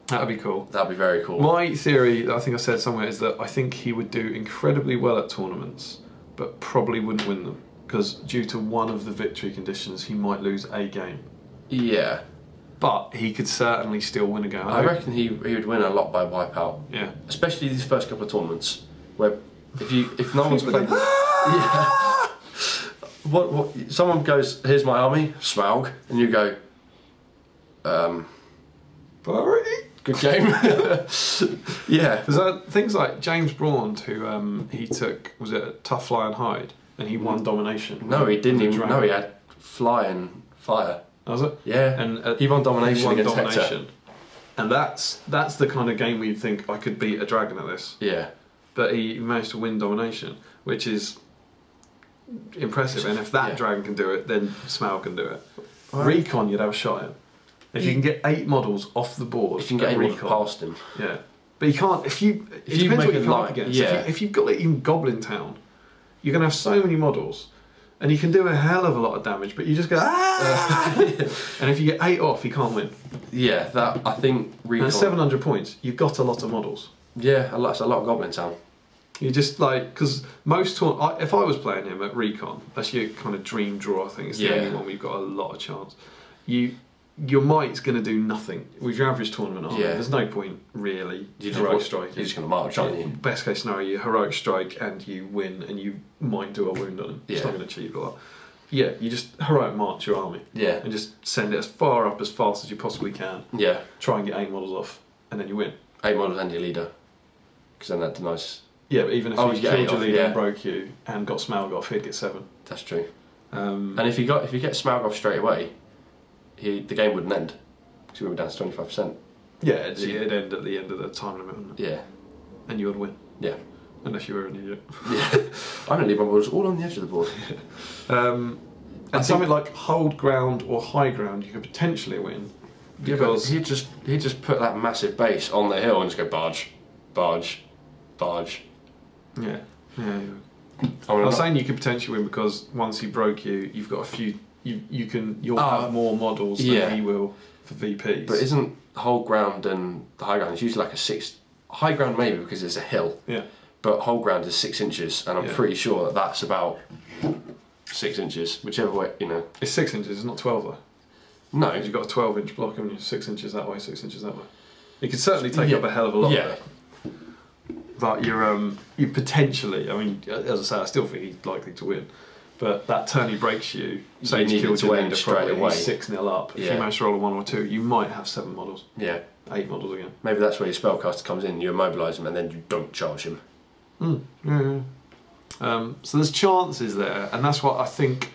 That'd be cool. That'd be very cool. My theory, I think I said somewhere, is that I think he would do incredibly well at tournaments, but probably wouldn't win them because due to one of the victory conditions, he might lose a game. Yeah. But he could certainly still win a game. I reckon he would win a lot by wipeout. Yeah. Especially these first couple of tournaments, where if no one's played, yeah. What someone goes, here's my army, Smaug, and you go, good game. Yeah. There's things like James Braund, who he took, was it Tough Fly and Hide, and he won domination. No, he didn't even. No, he had Fly and Fire. Was it? Yeah. And he won domination. He won against domination. Hector. And that's the kind of game where you'd think I could beat a dragon at this. Yeah. But he managed to win domination, which is impressive. And if that dragon can do it, then Smaug can do it. Right. Recon, you'd have a shot at. If you can get 8 models off the board, if you can get 8 models past him, yeah. But you can't. If you depends what you come up against. Yeah. If you've got like in Goblin Town, you're gonna have so many models, and you can do a hell of a lot of damage. But you just go and if you get 8 off, you can't win. Yeah, that I think. Recon. And 700 points, you've got a lot of models. Yeah, that's a lot of Goblin Town. You just like because most if I was playing him at Recon, that's your kind of dream draw. I think it's the only one we've got a lot of chance. Your might's going to do nothing with your average tournament army. There's no point really. Heroic strike. You're just going to march, aren't you? Best case scenario, you heroic strike and you win, and you might do a wound on him. Yeah. It's not going to achieve a lot. Yeah, you just heroic march your army. Yeah. And just send it as far up as fast as you possibly can. Yeah. Try and get 8 models off, and then you win. 8 models and your leader, because then that denies. Yeah, but even if you killed your leader and broke you and got Smaug off, he'd get 7. That's true. And if you get Smaug off straight away, the game wouldn't end because we were down to 25%. Yeah, it'd end at the end of the time limit, wouldn't it? Yeah. And you would win. Yeah. Unless you were an idiot. Yeah. I don't leave my models all on the edge of the board. And something like hold ground or high ground, you could potentially win. Because he'd just put that massive base on the hill and just go barge, barge, barge. Yeah. I was saying you could potentially win because once he broke you, you've got a few. You'll have more models than he will for VPs. But isn't hold ground and the high ground? It's usually like a 6. High ground maybe because it's a hill. Yeah. But hold ground is 6 inches, and I'm pretty sure that's about 6 inches, whichever way It's 6 inches. It's not 12 though. No, you've got a 12-inch block, haven't you? 6 inches that way, 6 inches that way. You could certainly take up a hell of a lot. Yeah. But you potentially. I mean, as I say, I still think he's likely to win. But that turn he breaks you, say you killed your leader straight away, 6-0 up. If you manage to roll a 1 or 2, you might have 7 models. Yeah. 8 models again. Maybe that's where your spellcaster comes in. You immobilise him and then you don't charge him. So there's chances there, and that's what I think.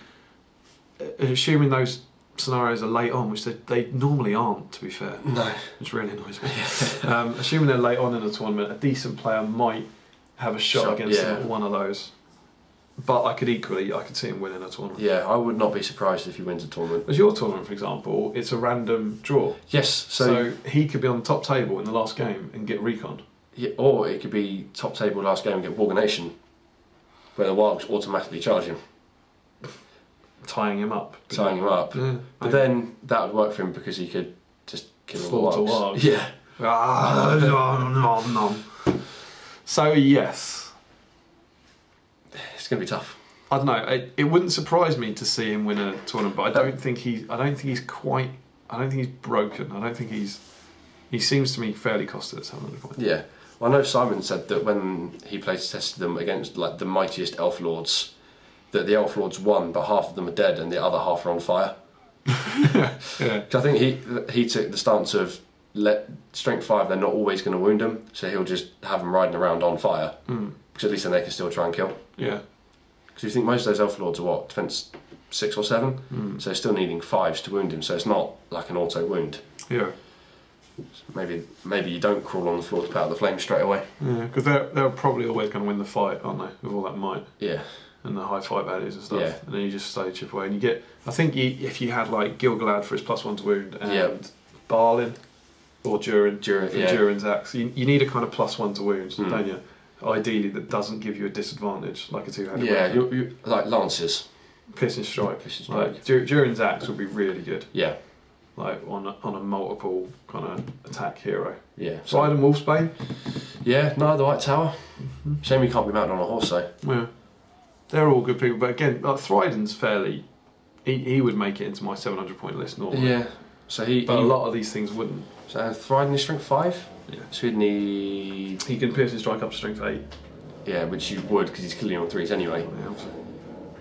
Assuming those scenarios are late on, which they normally aren't, to be fair. No. Which really annoys me. Assuming they're late on in a tournament, a decent player might have a shot against one of those. But I could see him winning a tournament. Yeah, I would not be surprised if he wins a tournament. As your tournament, for example, it's a random draw. Yes, so he could be on the top table in the last game and get reconned. Yeah, or it could be top table last game and get Warganation, where the Wargs automatically charge him. Tying him up. Yeah, but then that would work for him because he could just kill all the Wargs. Yeah. So yes. It's going to be tough. I don't know. It wouldn't surprise me to see him win a tournament, but I don't think he's broken. I don't think he seems to me fairly costed at 700 points. Yeah. Well, I know Simon said that when he tested them against like the mightiest elf lords, that the elf lords won, but half of them are dead and the other half are on fire. Yeah. Because I think he took the stance of strength 5, they're not always going to wound them, so he'll just have them riding around on fire. Because at least then they can still try and kill. Yeah. Because you think most of those elf lords are what, defense 6 or 7, so they're still needing 5s to wound him. So it's not like an auto wound. Yeah. Maybe you don't crawl on the floor to put out the flames straight away. Yeah, because they're probably always going to win the fight, aren't they? With all that might. Yeah. And the high fight values and stuff. Yeah. And then you just slowly chip away. And you get, I think if you had like Gilgalad for his +1 to wound and Balin or Durin's axe, you need a kind of +1 to wound, don't you? Ideally, that doesn't give you a disadvantage like a two-handed weapon. You like lances. Piercing strike. Like, Durin's axe would be really good. Yeah. Like on a multiple kind of attack hero. Yeah. Slide and Wolfsbane. Yeah, no, the White Tower. Shame you can't be mounted on a horse though. Yeah. They're all good people, but again, like Thryden's fairly. He would make it into my 700 point list normally. Yeah. So but a lot of these things wouldn't. So Thryden is strength 5. Yeah. So he'd need. He can pierce and strike up to strength 8. Yeah, which you would because he's killing on 3s anyway. Yeah,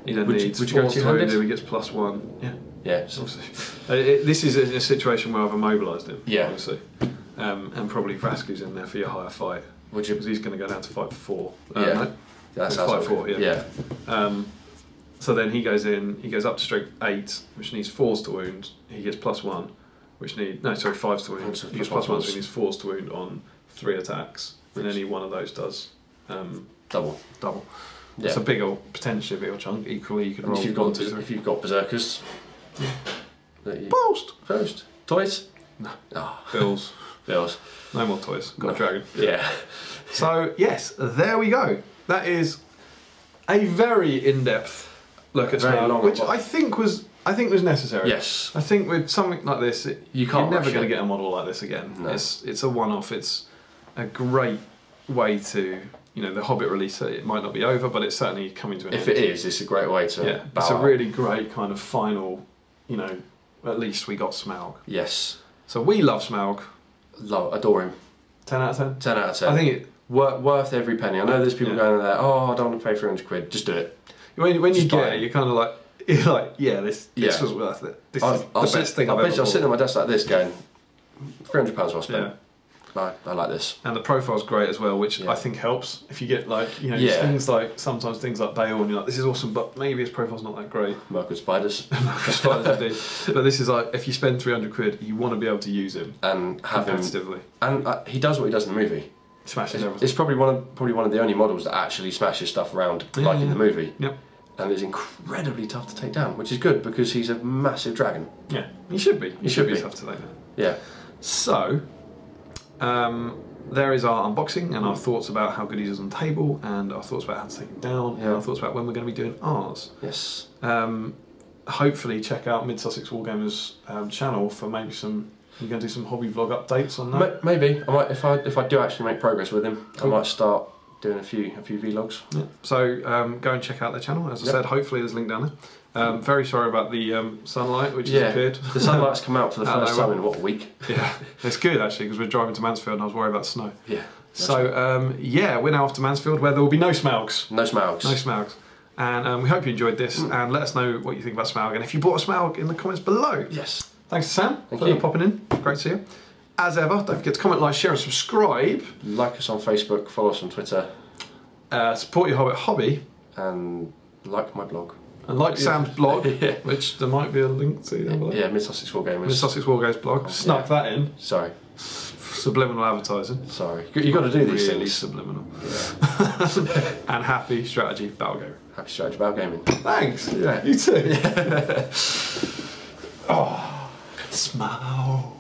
he then needs. Would you go two-handed? He gets +1. Yeah. Yeah. This is a situation where I've immobilised him. Yeah. Obviously. And probably Vascu's in there for your higher fight. Would you? Because he's going to go down to fight for 4. Yeah. No? That's fight 4. Yeah. So then he goes up to strength 8, which needs 4s to wound. He gets +1, which 5s to wound. He gets +1, so he needs 4s to wound on 3 attacks, and any one of those does double. Yeah. It's a big old, potentially a big old chunk. Equally, you could roll. If you've got berserkers, post toys. No. Oh. Bills. No more toys. Got a dragon. Yeah. So yes, there we go. That is a very in-depth look at Smaug, which I think was necessary. Yes. I think with something like this, you're never going to get a model like this again. No. It's a one-off. It's a great way to, the Hobbit release. It might not be over, but it's certainly coming to an end. If it is, it's a great way to. Yeah. It's a really great kind of final. At least we got Smaug. Yes. So we love Smaug. Adore him. 10 out of 10. 10 out of 10. I think worth every penny. I know there's people going there. Oh, I don't want to pay £300. Just do it. When you get it, you're kind of like, this was worth it. This is the best thing I've ever bought. I was sitting at my desk like this, going, £300 well spent. Yeah. I like this. And the profile's great as well, which I think helps. If you get things like sometimes things like Bale, and you're like, this is awesome, but maybe his profile's not that great. Work with spiders. Indeed. But this is like, if you spend £300, you want to be able to use him and have competitively. Him. And he does what he does in the movie. Smashes everything. It's probably one of the only models that actually smashes stuff around like in the movie. Yep. And it's incredibly tough to take down, which is good because he's a massive dragon. Yeah, he should be. He should be tough to take down. Yeah. So, there is our unboxing and our thoughts about how good he is on the table, and our thoughts about how to take him down, and our thoughts about when we're going to be doing ours. Yes. Hopefully, check out Mid Sussex Wargamers channel for maybe some. You're going to do some hobby vlog updates on that. Maybe I might if I do actually make progress with him. Cool. I might start doing a few vlogs. Yeah. So go and check out their channel. As I said, hopefully there's a link down there. Very sorry about the sunlight which has appeared. The sunlight's come out for the first time in what, a week? Yeah, it's good actually because we're driving to Mansfield and I was worried about snow. Yeah. So we're now off to Mansfield where there will be no Smaugs. No Smaugs. No Smaugs. And we hope you enjoyed this and let us know what you think about Smaug and if you bought a Smaug in the comments below. Yes. Thanks to Sam for popping in. Great to see you. As ever, don't forget to comment, like, share and subscribe. Like us on Facebook, follow us on Twitter. Support your Hobbit hobby. And like my blog. And like Sam's blog, which there might be a link to down below. Yeah, Mid Sussex Wargamers. Mid Sussex Wargamers blog. Snuck that in. Sorry. Subliminal advertising. Sorry. You've got to do these really things. Subliminal. Yeah. And happy strategy battle gaming. Happy strategy battle gaming. Thanks. Yeah. You too. Yeah. Oh. Smaug.